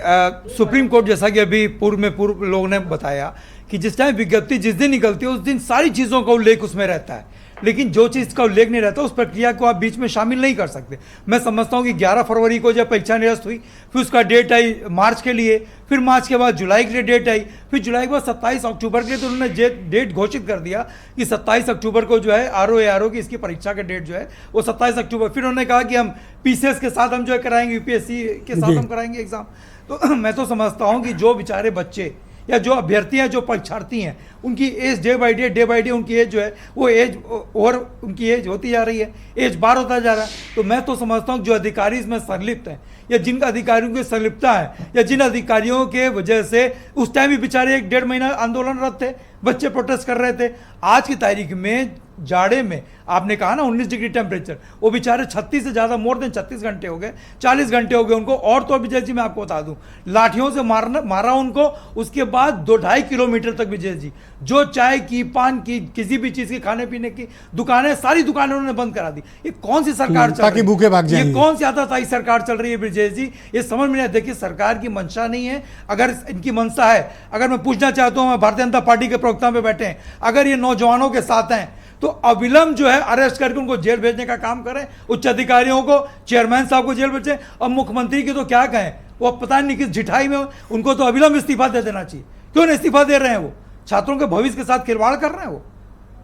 सुप्रीम कोर्ट, जैसा कि अभी पूर्व लोगों ने बताया कि जिस टाइम विज्ञप्ति जिस दिन निकलती है उस दिन सारी चीज़ों का उल्लेख उसमें रहता है, लेकिन जो चीज़ का उल्लेख नहीं रहता उस प्रक्रिया को आप बीच में शामिल नहीं कर सकते। मैं समझता हूँ कि 11 फरवरी को जब परीक्षा निरस्त हुई, फिर उसका डेट आई मार्च के लिए, फिर मार्च के बाद जुलाई के लिए डेट आई, फिर जुलाई के बाद 27 अक्टूबर के लिए तो उन्होंने डेट घोषित कर दिया कि 27 अक्टूबर को जो है आरओ की इसकी परीक्षा का डेट जो है वो 27 अक्टूबर। फिर उन्होंने कहा कि हम पीसीएस के साथ हम जो है कराएंगे, यूपीएससी के साथ हम कराएंगे एग्जाम। तो मैं तो समझता हूँ कि जो बेचारे बच्चे या जो अभ्यर्थी हैं, जो परीक्षार्थी हैं, उनकी एज डे बाई डे उनकी एज जो है वो एज और उनकी एज होती जा रही है, एज बार होता जा रहा है। तो मैं तो समझता हूँ जो अधिकारी इसमें संलिप्त हैं या जिन अधिकारियों की संलिप्तता है या जिन अधिकारियों के वजह से उस टाइम भी बेचारे 1-1.5 महीना आंदोलनरत थे, बच्चे प्रोटेस्ट कर रहे थे। आज की तारीख में जाड़े में आपने कहा ना 19 डिग्री टेम्परेचर, वो बेचारे 36 से ज़्यादा मोर देन 36 घंटे हो गए, 40 घंटे हो गए उनको। और तो विजय जी मैं आपको बता दूं, लाठियों से मारा उनको, उसके बाद 2-2.5 किलोमीटर तक विजय जी जो चाय की, पान की, किसी भी चीज़ की, खाने पीने की दुकानें, सारी दुकानें उन्होंने बंद करा दी। ये कौन सी सरकार चल रही है? भूखे भाग जाएंगे। ये कौन सी आताताई सरकार चल रही है विजय जी? ये समझ में नहीं। देखिए सरकार की मंशा नहीं है, अगर इनकी मंशा है, अगर मैं पूछना चाहता हूँ, भारतीय जनता पार्टी के प्रवक्ता पे बैठे हैं, अगर ये नौजवानों के साथ हैं तो अविलंब जो है अरेस्ट करके उनको जेल भेजने का काम करें, उच्च अधिकारियों को, चेयरमैन साहब को जेल भेजें। अब मुख्यमंत्री की तो क्या कहें, वो पता नहीं किस झिठाई में, उनको तो अविलंब इस्तीफा दे देना चाहिए। क्यों नहीं इस्तीफा दे रहे हैं? वो छात्रों के भविष्य के साथ खिलवाड़ कर रहे हैं। वो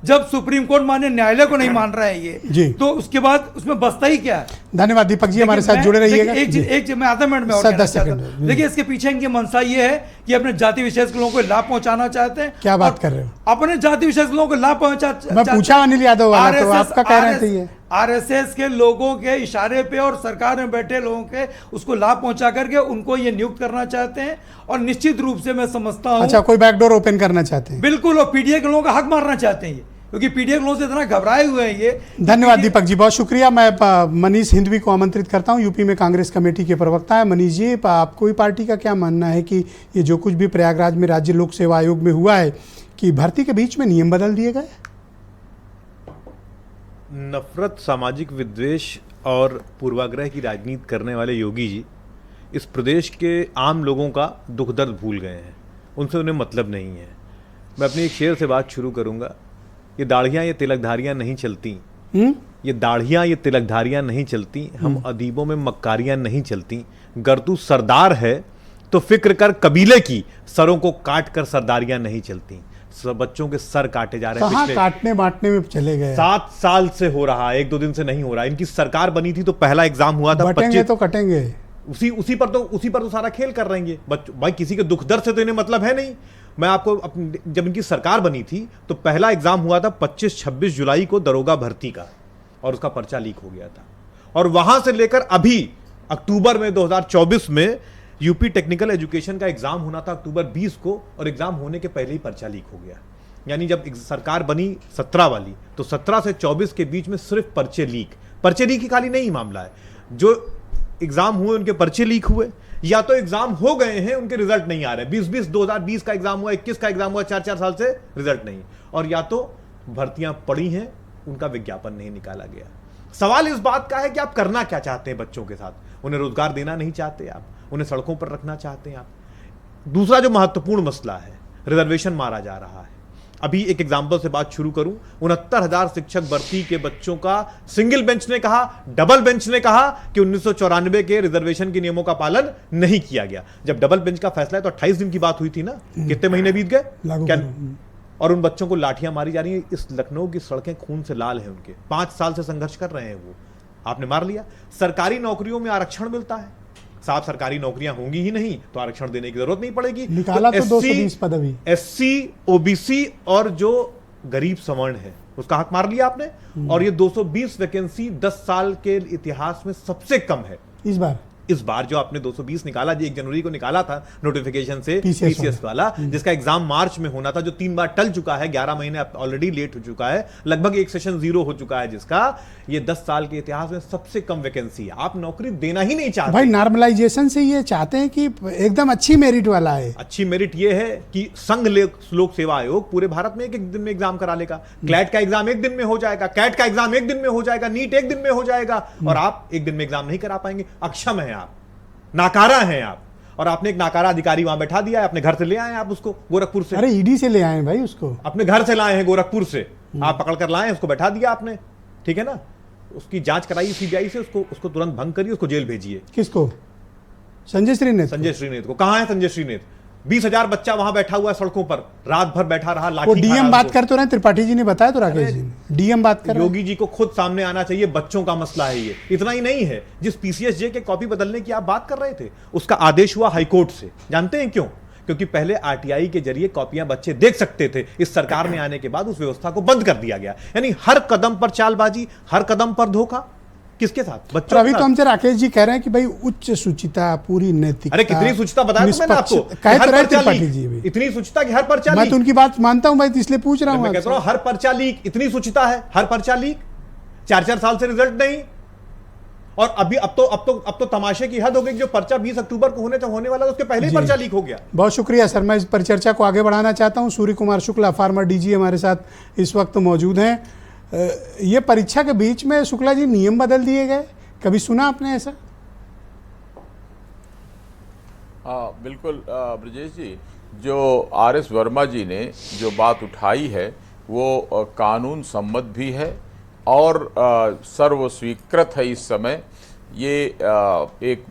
जब सुप्रीम कोर्ट माननीय न्यायालय को नहीं मान रहे हैं ये, तो उसके बाद उसमें बसता ही क्या है? धन्यवाद दीपक जी, हमारे साथ जुड़े रहिएगा। एक मैं आधा मिनट में और कहना चाहता हूं। देखिए इसके पीछे इनकी मंशा ये है कि अपने जाति विशेष के लोगों को लाभ पहुंचाना चाहते हैं। क्या बात कर रहे हो? अपने जाति विशेष के लोगों को लाभ पहुंचा, मैं पूछा अनिल यादव वाला, तो आपका कह रहे थे आरएसएस के लोगों के इशारे पे और सरकार में बैठे लोगों के उसको लाभ पहुंचा करके उनको ये नियुक्त करना चाहते हैं। और निश्चित रूप से मैं समझता हूं, अच्छा, कोई बैकडोर ओपन करना चाहते हैं? बिल्कुल, और पीडीए के लोगों का हक मारना चाहते हैं ये, क्योंकि पीडीए के लोगों से इतना घबराए हुए हैं ये। धन्यवाद दीपक जी, बहुत शुक्रिया। मैं मनीष हिंदवी को आमंत्रित करता हूं, यूपी में कांग्रेस कमेटी के प्रवक्ता है। मनीष जी, आपको ही पार्टी का क्या मानना है कि ये जो कुछ भी प्रयागराज में राज्य लोक सेवा आयोग में हुआ है कि भर्ती के बीच में नियम बदल दिए गए? नफरत, सामाजिक विद्वेष और पूर्वाग्रह की राजनीति करने वाले योगी जी इस प्रदेश के आम लोगों का दुख दर्द भूल गए हैं, उनसे उन्हें मतलब नहीं है। मैं अपनी एक शेर से बात शुरू करूंगा। ये दाढ़ियाँ, ये तिलकधारियाँ नहीं चलती, ये दाढ़ियाँ, ये तिलकधारियाँ नहीं चलती, हम अदीबों में मक्कारियाँ नहीं चलती। गर तू सरदार है तो फिक्र कर कबीले की, सरों को काट कर सरदारियाँ नहीं चलती। बच्चों के सर काटे जा रहे हैं। कहाँ काटने बांटने में चले गए? 7 साल से हो रहा है, 1-2 दिन से नहीं हो रहा। इनकी सरकार बनी थी तो पहला एग्जाम हुआ था, बटेंगे तो कटेंगे, उसी पर तो सारा खेल कर रहे हैं भाई। किसी के दुख दर्द से तो इन्हें मतलब है नहीं। मैं आपको जब इनकी सरकार बनी थी तो पहला एग्जाम हुआ था 25-26 जुलाई को दरोगा भर्ती का, और उसका पर्चा लीक हो गया था। और वहां से लेकर अभी अक्टूबर में 2024 में यूपी टेक्निकल एजुकेशन का एग्जाम होना था अक्टूबर 20 को, और एग्जाम होने के पहले ही पर्चा लीक हो गया। यानी जब सरकार बनी 17 वाली, तो 17 से 24 के बीच में सिर्फ पर्चे लीक ही खाली नहीं मामला है। जो एग्जाम हुए उनके पर्चे लीक हुए, या तो एग्जाम हो गए हैं उनके रिजल्ट नहीं आ रहे। 2020 का एग्जाम हुआ, 21 का एग्जाम हुआ, 4 साल से रिजल्ट नहीं, और या तो भर्तियां पड़ी हैं, उनका विज्ञापन नहीं निकाला गया। सवाल इस बात का है कि आप करना क्या चाहते हैं बच्चों के साथ? उन्हें रोजगार देना नहीं चाहते आप, उन्हें सड़कों पर रखना चाहते हैं आप। दूसरा जो महत्वपूर्ण मसला है, रिजर्वेशन मारा जा रहा है। अभी एक एग्जाम्पल से बात शुरू करूं, 69,000 शिक्षक भर्ती के बच्चों का सिंगल बेंच ने कहा, डबल बेंच ने कहा कि 1994 के रिजर्वेशन के नियमों का पालन नहीं किया गया। जब डबल बेंच का फैसला है तो 28 दिन की बात हुई थी ना, कितने महीने बीत गए क्या? और उन बच्चों को लाठियां मारी जा रही हैं। इस लखनऊ की सड़कें खून से लाल हैं उनके, 5 साल से संघर्ष कर रहे हैं वो, आपने मार लिया। सरकारी नौकरियों में आरक्षण मिलता है, साफ सरकारी नौकरियां होंगी ही नहीं तो आरक्षण देने की जरूरत नहीं पड़ेगी। निकाला तो 220 पद अभी। SC, OBC और जो गरीब सवर्ण है उसका हक मार लिया आपने। और ये 220 वैकेंसी 10 साल के इतिहास में सबसे कम है। इस बार इस बार जो आपने 220 निकाला, जो 1 जनवरी को निकाला था नोटिफिकेशन से PCS पीसीएस वाला, जिसका एग्जाम मार्च में होना था, जो 3 बार टल चुका है, 11 महीने ऑलरेडी लेट हो चुका है, लगभग एक सेशन 0 हो चुका है, जिसका ये 10 साल के इतिहास में सबसे कम वैकेंसी है। आप नौकरी देना ही नहीं चाहते भाई। नॉर्मलाइजेशन से ये चाहते हैं कि एकदम अच्छी मेरिट वाला है। अच्छी मेरिट ये है कि संघ लोक सेवा आयोग पूरे भारत में एक दिन में एग्जाम करा लेगा। क्लैट का एग्जाम 1 दिन में हो जाएगा, कैट का एग्जाम 1 दिन में हो जाएगा, नीट 1 दिन में हो जाएगा, और आप 1 दिन में एग्जाम नहीं करा पाएंगे। अक्षम है आप, नाकारा हैं आप, और आपने एक नाकारा अधिकारी वहां बैठा दिया है। अपने घर से ले आए आप उसको, गोरखपुर से। अरे ईडी से ले आए भाई उसको, अपने घर से लाए हैं, गोरखपुर से आप पकड़ कर लाए, उसको बैठा दिया आपने, ठीक है ना। उसकी जांच कराई सीबीआई से, उसको तुरंत भंग करिए, उसको जेल भेजिए। किसको? संजय श्रीनेत। संजय श्रीनेत को। कहां है संजय श्रीनेत? 20,000 बच्चा वहां बैठा हुआ है सड़कों पर, रात भर बैठा रहा, लाठी वो डीएम बात कर तो रहे, त्रिपाठी जी ने बताया तो, राकेश जी ने डीएम बात कर। योगी जी को खुद सामने आना चाहिए, बच्चों का मसला है ये। इतना ही नहीं है, जिस पीसीएसजे के कॉपी बदलने की आप बात कर रहे थे, उसका आदेश हुआ हाईकोर्ट से। जानते हैं क्यों? क्योंकि पहले आरटीआई के जरिए कॉपियां बच्चे देख सकते थे, इस सरकार में आने के बाद उस व्यवस्था को बंद कर दिया गया। यानी हर कदम पर चालबाजी, हर कदम पर धोखा। किसके साथ? बच्चों। अभी तो हमसे राकेश जी कह रहे हैं कि भाई उच्च सुचिता, पूरी नैतिकता। अरे कितनी सुचिता बताया तो मैंने आपको, हर पर्चा लीक। इतनी सुचिता कि हर पर्चा लीक। मैं तो उनकी बात मानता हूं भाई, इसलिए पूछ रहा हूं। मैं कहता हूं हर पर्चा लीक, इतनी सुचिता है, हर पर्चा लीक, 4-4 साल से रिजल्ट नहीं। और अभी अब तो तमाशे की हद हो गई। जो पर्चा 20 अक्टूबर को होने वाला था, उसके पहले ही पर्चा लीक हो गया। बहुत शुक्रिया सर, मैं इस परिचर्चा को आगे बढ़ाना चाहता हूं। सूर्य कुमार शुक्ला, फार्मर डीजी, हमारे साथ इस वक्त मौजूद हैं। ये परीक्षा के बीच में शुक्ला जी नियम बदल दिए गए, कभी सुना आपने ऐसा? हाँ बिल्कुल ब्रजेश जी, जो आर.एस. वर्मा जी ने जो बात उठाई है वो कानून सम्मत भी है और सर्वस्वीकृत है। इस समय ये एक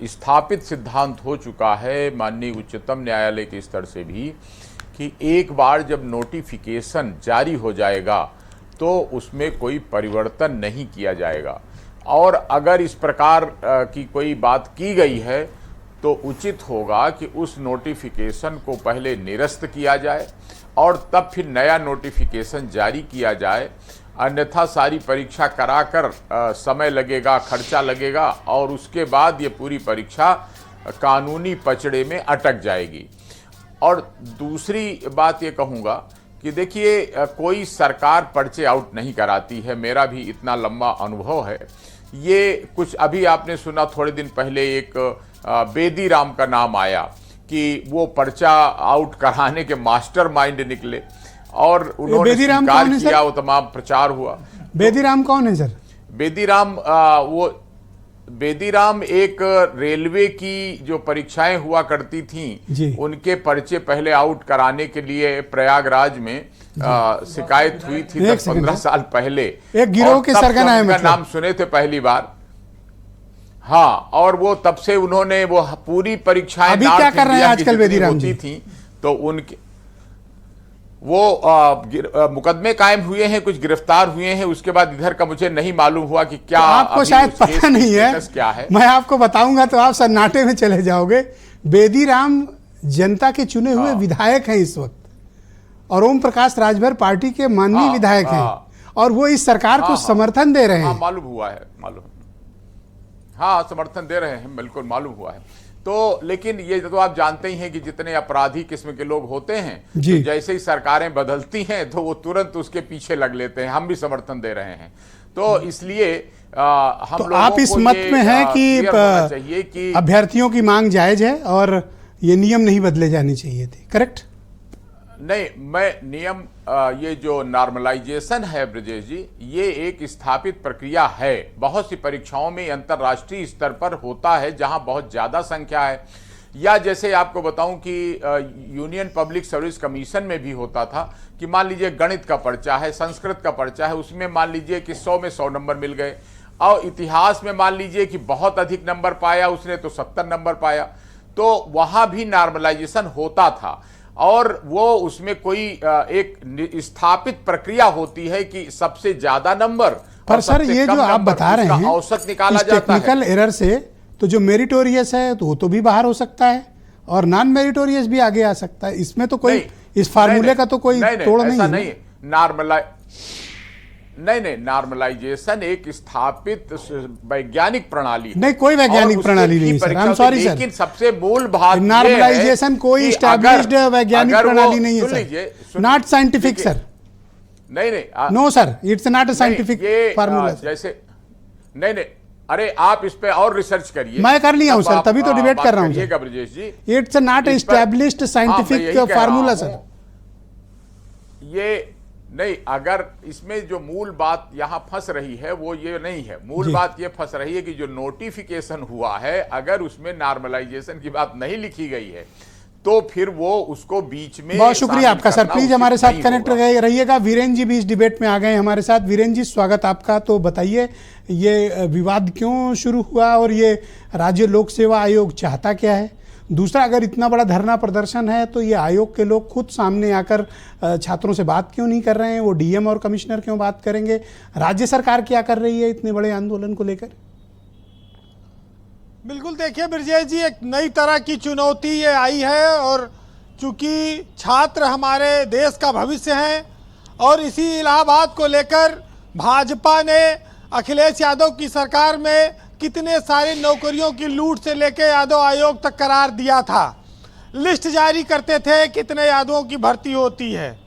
स्थापित सिद्धांत हो चुका है माननीय उच्चतम न्यायालय के स्तर से भी कि एक बार जब नोटिफिकेशन जारी हो जाएगा तो उसमें कोई परिवर्तन नहीं किया जाएगा। और अगर इस प्रकार की कोई बात की गई है तो उचित होगा कि उस नोटिफिकेशन को पहले निरस्त किया जाए और तब फिर नया नोटिफिकेशन जारी किया जाए। अन्यथा सारी परीक्षा कराकर समय लगेगा, खर्चा लगेगा और उसके बाद ये पूरी परीक्षा कानूनी पचड़े में अटक जाएगी। और दूसरी बात ये कहूँगा कि देखिए कोई सरकार पर्चे आउट नहीं कराती है, मेरा भी इतना लंबा अनुभव है। ये कुछ अभी आपने सुना थोड़े दिन पहले एक बेदी राम का नाम आया कि वो पर्चा आउट कराने के मास्टरमाइंड निकले और उन्होंने स्वीकार किया, वो तमाम प्रचार हुआ। बेदी राम कौन है सर? बेदी राम एक रेलवे की जो परीक्षाएं हुआ करती थीं, उनके पर्चे पहले आउट कराने के लिए प्रयागराज में शिकायत हुई थी 10-15 साल पहले। एक गिरोह के सरगना है, मतलब नाम सुने थे पहली बार। हाँ, और वो तब से उन्होंने वो पूरी परीक्षाएं अभी क्या कर रहे हैं आजकल बेदी राम जी? थी तो उनके वो मुकदमे कायम हुए हैं, कुछ गिरफ्तार हुए हैं। उसके बाद इधर का मुझे नहीं मालूम हुआ कि क्या, तो आपको शायद पता नहीं है, क्या है। मैं आपको बताऊंगा तो आप सन्नाटे में चले जाओगे। बेदी राम जनता के चुने हुए विधायक हैं इस वक्त, और ओम प्रकाश राजभर पार्टी के माननीय विधायक हैं, और वो इस सरकार को समर्थन दे रहे हैं। मालूम हुआ है, हाँ समर्थन दे रहे हैं, बिल्कुल मालूम हुआ है। तो लेकिन ये तो आप जानते ही हैं कि जितने अपराधी किस्म के लोग होते हैं, तो जैसे ही सरकारें बदलती हैं तो वो तुरंत उसके पीछे लग लेते हैं। हम भी समर्थन दे रहे हैं, तो इसलिए हम तो आप इस मत में हैं कि अभ्यर्थियों की मांग जायज है और ये नियम नहीं बदले जाने चाहिए थे, करेक्ट? नहीं, मैं नियम ये जो नॉर्मलाइजेशन है ब्रजेश जी, ये एक स्थापित प्रक्रिया है। बहुत सी परीक्षाओं में अंतर्राष्ट्रीय स्तर पर होता है जहां बहुत ज़्यादा संख्या है, या जैसे आपको बताऊं कि यूनियन पब्लिक सर्विस कमीशन में भी होता था कि मान लीजिए गणित का पर्चा है, संस्कृत का पर्चा है, उसमें मान लीजिए कि 100 में 100 नंबर मिल गए, और इतिहास में मान लीजिए कि बहुत अधिक नंबर पाया उसने तो 70 नंबर पाया। तो वहाँ भी नॉर्मलाइजेशन होता था, और वो उसमें कोई एक स्थापित प्रक्रिया होती है कि सबसे ज्यादा नंबर। पर सर ये जो आप बता रहे हैं औसत निकाला जाता है टेक्निकल एरर से, तो जो मेरिटोरियस है तो वो तो भी बाहर हो सकता है और नॉन मेरिटोरियस भी आगे आ सकता है। इसमें तो कोई इस फार्मूले का तो कोई तोड़ नहीं है। नहीं, नॉर्मलाइजेशन एक स्थापित वैज्ञानिक प्रणाली है। नहीं, कोई वैज्ञानिक और उसके प्रणाली नहीं भी सर, आई एम परीक्षा सॉरी सर। लेकिन सबसे मूल बात ये है नॉर्मलाइजेशन कोई कि एस्टैब्लिश्ड वैज्ञानिक अगर वो- प्रणाली नहीं सुन है लीजिए, सर, नॉट साइंटिफिक देखिए, सर। नहीं no sir, it's not a scientific ये फार्मूला। जैसे नहीं, अरे आप इस पे और रिसर्च करिए। मैं कर लिया हूं तब सर, आप, तब तो डिबेट बात कर रहा हूं करिएगा sir. Brajesh ji. It's not इस पर- एस्टैब्लिश्ड हाँ, मैं साइंटिफिक यही कह फार्मूला रहा सर। हूं। ये नहीं, अगर इसमें जो मूल बात यहां फंस रही है वो ये नहीं है। मूल बात ये फंस रही है कि जो नोटिफिकेशन हुआ है, अगर उसमें नॉर्मलाइजेशन की बात नहीं लिखी गई है तो फिर वो उसको बीच में बहुत शुक्रिया शामिल आपका सर। करना प्लीज उचित हमारे साथ नहीं कनेक्ट होगा। रहिएगा। वीरेन जी भी इस डिबेट में आ गए हमारे साथ। वीरेन जी, स्वागत आपका। तो बताइए, ये विवाद क्यों शुरू हुआ और ये राज्य लोक सेवा आयोग चाहता क्या है? दूसरा, अगर इतना बड़ा धरना प्रदर्शन है तो ये आयोग के लोग खुद सामने आकर छात्रों से बात क्यों नहीं कर रहे हैं? वो डीएम और कमिश्नर क्यों बात करेंगे? राज्य सरकार क्या कर रही है इतने बड़े आंदोलन को लेकर? बिल्कुल, देखिए ब्रजेश जी, एक नई तरह की चुनौती ये आई है और चूंकि छात्र हमारे देश का भविष्य हैं और इसी इलाहाबाद को लेकर भाजपा ने अखिलेश यादव की सरकार में कितने सारे नौकरियों की लूट से लेकर यादव आयोग तक करार दिया था। लिस्ट जारी करते थे कितने यादवों की भर्ती होती है।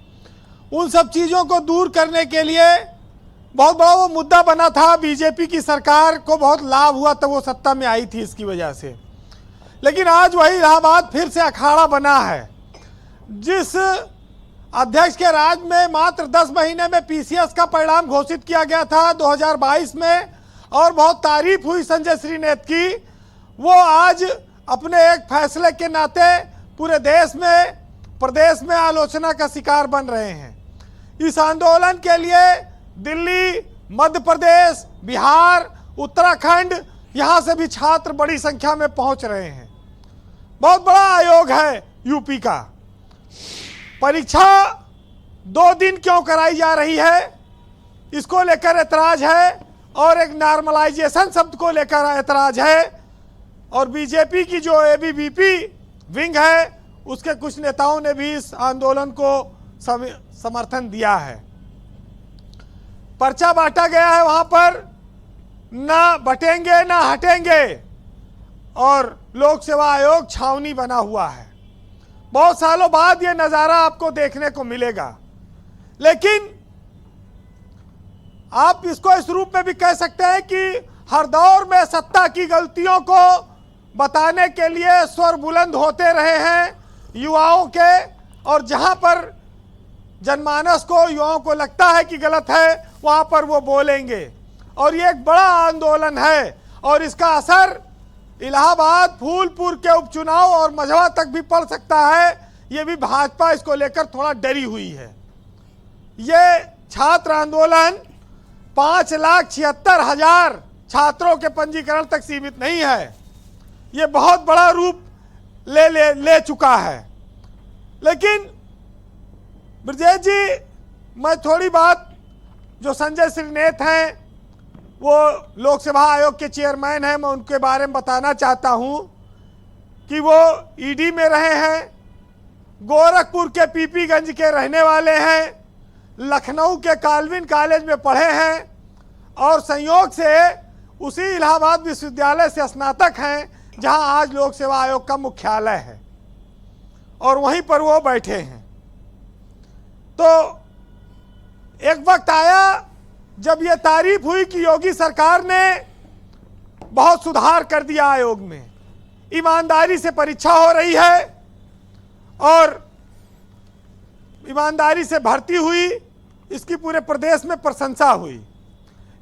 उन सब चीज़ों को दूर करने के लिए बहुत बड़ा वो मुद्दा बना था। बीजेपी की सरकार को बहुत लाभ हुआ तब वो सत्ता में आई थी इसकी वजह से। लेकिन आज वही इलाहाबाद फिर से अखाड़ा बना है। जिस अध्यक्ष के राज में मात्र 10 महीने में पीसीएस का परिणाम घोषित किया गया था 2022 में और बहुत तारीफ हुई संजय श्रीनेत की, वो आज अपने एक फैसले के नाते पूरे देश में, प्रदेश में आलोचना का शिकार बन रहे हैं। इस आंदोलन के लिए दिल्ली, मध्य प्रदेश, बिहार, उत्तराखंड, यहाँ से भी छात्र बड़ी संख्या में पहुँच रहे हैं। बहुत बड़ा आयोग है यूपी का। परीक्षा 2 दिन क्यों कराई जा रही है, इसको लेकर ऐतराज है और एक नॉर्मलाइजेशन शब्द को लेकर ऐतराज है। और बीजेपी की जो एबीवीपी विंग है उसके कुछ नेताओं ने भी इस आंदोलन को समर्थन दिया है। पर्चा बांटा गया है, वहां पर ना बटेंगे ना हटेंगे और लोक सेवा आयोग छावनी बना हुआ है। बहुत सालों बाद ये नज़ारा आपको देखने को मिलेगा। लेकिन आप इसको इस रूप में भी कह सकते हैं कि हर दौर में सत्ता की गलतियों को बताने के लिए स्वर बुलंद होते रहे हैं युवाओं के, और जहां पर जनमानस को, युवाओं को लगता है कि गलत है, वहां पर वो बोलेंगे। और ये एक बड़ा आंदोलन है और इसका असर इलाहाबाद, फूलपुर के उपचुनाव और मझवा तक भी पड़ सकता है। ये भी भाजपा इसको लेकर थोड़ा डरी हुई है। ये छात्र आंदोलन 5,76,000 छात्रों के पंजीकरण तक सीमित नहीं है, ये बहुत बड़ा रूप ले चुका है। लेकिन ब्रजेश जी, मैं थोड़ी बात, जो संजय श्रीनेत हैं, वो लोक सेवा आयोग के चेयरमैन हैं, मैं उनके बारे में बताना चाहता हूं कि वो ईडी में रहे हैं, गोरखपुर के पीपीगंज के रहने वाले हैं, लखनऊ के काल्विन कॉलेज में पढ़े हैं और संयोग से उसी इलाहाबाद विश्वविद्यालय से स्नातक हैं जहां आज लोक सेवा आयोग का मुख्यालय है और वहीं पर वो बैठे हैं। तो एक वक्त आया जब ये तारीफ हुई कि योगी सरकार ने बहुत सुधार कर दिया आयोग में, ईमानदारी से परीक्षा हो रही है और ईमानदारी से भर्ती हुई, इसकी पूरे प्रदेश में प्रशंसा हुई।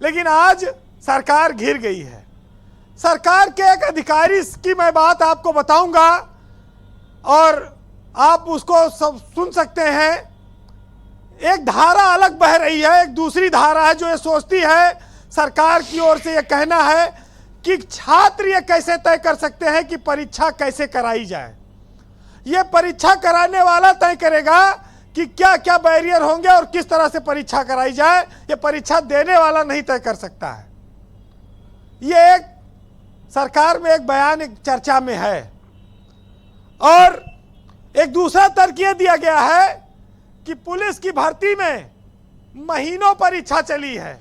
लेकिन आज सरकार घिर गई है। सरकार के एक अधिकारी की मैं बात आपको बताऊंगा और आप उसको सब सुन सकते हैं। एक धारा अलग बह रही है, एक दूसरी धारा है जो ये सोचती है, सरकार की ओर से ये कहना है कि छात्र ये कैसे तय कर सकते हैं कि परीक्षा कैसे कराई जाए। ये परीक्षा कराने वाला तय करेगा कि क्या क्या बैरियर होंगे और किस तरह से परीक्षा कराई जाए। ये परीक्षा देने वाला नहीं तय कर सकता है। ये एक सरकार में एक बयान, एक चर्चा में है। और एक दूसरा तर्क ये दिया गया है कि पुलिस की भर्ती में महीनों परीक्षा चली है,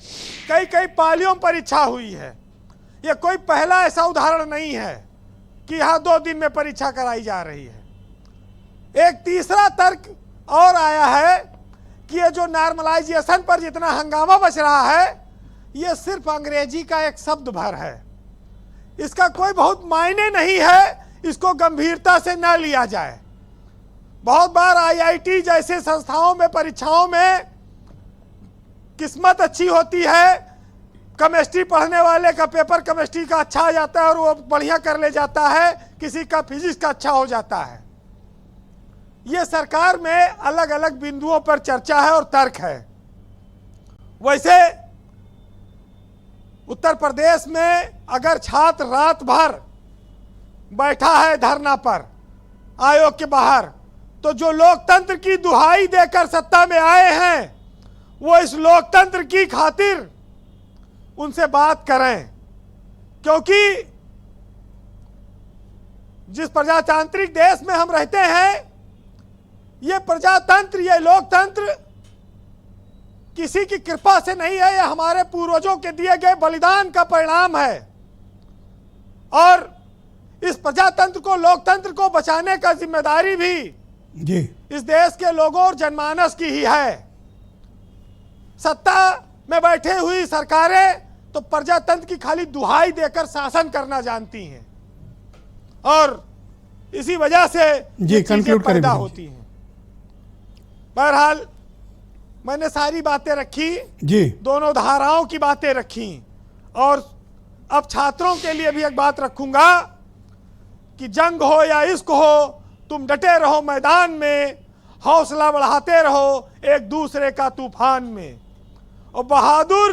कई कई पालियों परीक्षा हुई है। यह कोई पहला ऐसा उदाहरण नहीं है कि यहाँ 2 दिन में परीक्षा कराई जा रही है। एक तीसरा तर्क और आया है कि ये जो नॉर्मलाइजेशन पर जितना हंगामा बच रहा है, ये सिर्फ अंग्रेजी का एक शब्द भर है, इसका कोई बहुत मायने नहीं है, इसको गंभीरता से न लिया जाए। बहुत बार आईआईटी जैसे संस्थाओं में परीक्षाओं में किस्मत अच्छी होती है, केमिस्ट्री पढ़ने वाले का पेपर केमिस्ट्री का अच्छा आ जाता है और वो बढ़िया कर ले जाता है, किसी का फिजिक्स का अच्छा हो जाता है। ये सरकार में अलग अलग बिंदुओं पर चर्चा है और तर्क है। वैसे उत्तर प्रदेश में अगर छात्र रात भर बैठा है धरना पर आयोग के बाहर, तो जो लोकतंत्र की दुहाई देकर सत्ता में आए हैं वो इस लोकतंत्र की खातिर उनसे बात करें, क्योंकि जिस प्रजातांत्रिक देश में हम रहते हैं, ये प्रजातंत्र, ये लोकतंत्र किसी की कृपा से नहीं है, ये हमारे पूर्वजों के दिए गए बलिदान का परिणाम है। और इस प्रजातंत्र को, लोकतंत्र को बचाने का जिम्मेदारी भी जी इस देश के लोगों और जनमानस की ही है। सत्ता में बैठे हुई सरकारें तो प्रजातंत्र की खाली दुहाई देकर शासन करना जानती हैं और इसी वजह से ये चीजें पैदा होती हैं। बहरहाल मैंने सारी बातें रखी जी, दोनों धाराओं की बातें रखी, और अब छात्रों के लिए भी एक बात रखूंगा कि जंग हो या इश्क हो, तुम डटे रहो मैदान में, हौसला बढ़ाते रहो एक दूसरे का तूफान में, और बहादुर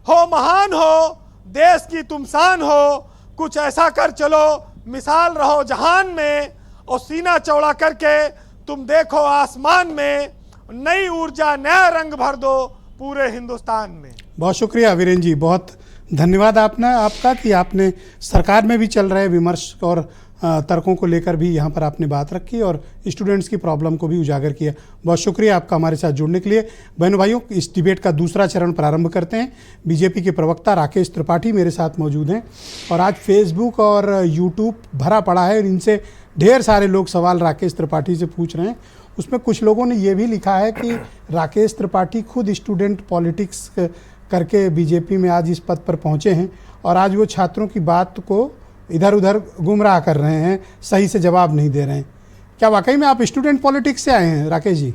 हो, महान हो, देश की तुम शान हो, कुछ ऐसा कर चलो मिसाल रहो जहान में, और सीना चौड़ा करके तुम देखो आसमान में, नई ऊर्जा नया रंग भर दो पूरे हिंदुस्तान में। बहुत शुक्रिया वीरेंद्र जी, बहुत धन्यवाद आपका कि आपने सरकार में भी चल रहे विमर्श और तर्कों को लेकर भी यहाँ पर आपने बात रखी और स्टूडेंट्स की प्रॉब्लम को भी उजागर किया। बहुत शुक्रिया आपका हमारे साथ जुड़ने के लिए। बहनों भाइयों, इस डिबेट का दूसरा चरण प्रारंभ करते हैं। बीजेपी के प्रवक्ता राकेश त्रिपाठी मेरे साथ मौजूद हैं और आज फेसबुक और यूट्यूब भरा पड़ा है और इनसे ढेर सारे लोग सवाल राकेश त्रिपाठी से पूछ रहे हैं। उसमें कुछ लोगों ने ये भी लिखा है कि राकेश त्रिपाठी खुद स्टूडेंट पॉलिटिक्स करके बीजेपी में आज इस पद पर पहुँचे हैं और आज वो छात्रों की बात को इधर उधर गुमराह कर रहे हैं, सही से जवाब नहीं दे रहे हैं। क्या वाकई में आप स्टूडेंट पॉलिटिक्स से आए हैं राकेश जी?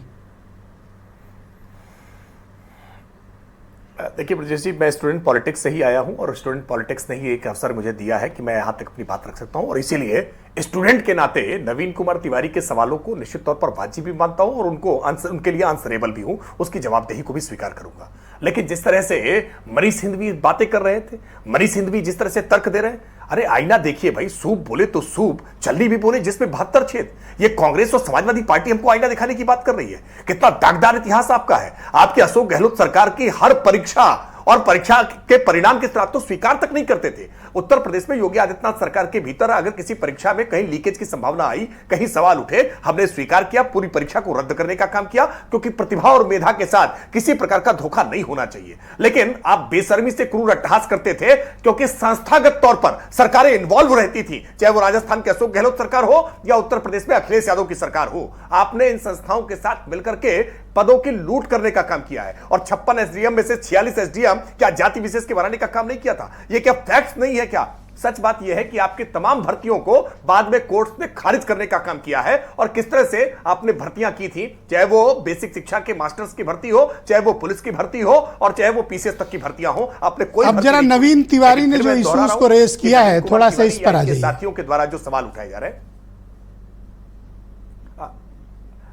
देखिए ब्रजेश जी, मैं स्टूडेंट पॉलिटिक्स से ही आया हूं और स्टूडेंट पॉलिटिक्स ने ही एक अवसर मुझे दिया है कि मैं यहां तक अपनी बात रख सकता हूं, और इसीलिए स्टूडेंट के नाते नवीन कुमार तिवारी के सवालों को निश्चित तौर पर वाजिब भी मानता हूं और उनके लिए आंसरेबल भी हूं, उसकी जवाबदेही को भी स्वीकार करूंगा। लेकिन जिस तरह से मनीष सिंघवी बातें कर रहे थे, मनीष सिंघवी जिस तरह से तर्क दे रहे हैं, अरे आईना देखिए भाई, सूप बोले तो सूप, चलनी भी बोले जिसमें 72 छेद। ये कांग्रेस और समाजवादी पार्टी हमको आईना दिखाने की बात कर रही है। कितना दागदार इतिहास आपका है। आपके अशोक गहलोत सरकार की हर परीक्षा और परीक्षा के परिणाम के साथ तो स्वीकार तक नहीं करते थे। उत्तर प्रदेश में योगी आदित्यनाथ सरकार के भीतर अगर किसी परीक्षा में कहीं लीकेज की संभावना आई, कहीं सवाल उठे, हमने स्वीकार किया, पूरी परीक्षा को रद्द करने का काम किया, क्योंकि प्रतिभा और मेधा के साथ किसी प्रकार का धोखा नहीं होना चाहिए। लेकिन आप बेशर्मी से क्रूर अट्टहास करते थे, क्योंकि संस्थागत तौर पर सरकारें इन्वॉल्व रहती थी, चाहे वो राजस्थान के अशोक गहलोत सरकार हो या उत्तर प्रदेश में अखिलेश यादव की सरकार हो। आपने इन संस्थाओं के साथ मिलकर के पदों की लूट करने का काम किया है और 56 एसडीएम में से 46 एसडीएम क्या जाति विशेष के बनाने का काम नहीं किया था? ये क्या फैक्ट्स नहीं है क्या? सच बात यह है कि आपकी तमाम भर्तियों को बाद में कोर्ट्स ने खारिज करने का काम किया है और किस तरह से आपने भर्तियां की थी, चाहे वो बेसिक शिक्षा के मास्टर्स की भर्ती हो, चाहे वो पुलिस की भर्ती हो और चाहे वो पीसीएस तक की भर्तियां हो, आपने कोई अब जरा नवीन तिवारी ने जो इश्यूज को रेज किया है, थोड़ा सा इस पर आ जाइए। साथियों के द्वारा जो सवाल उठाए जा रहे हैं,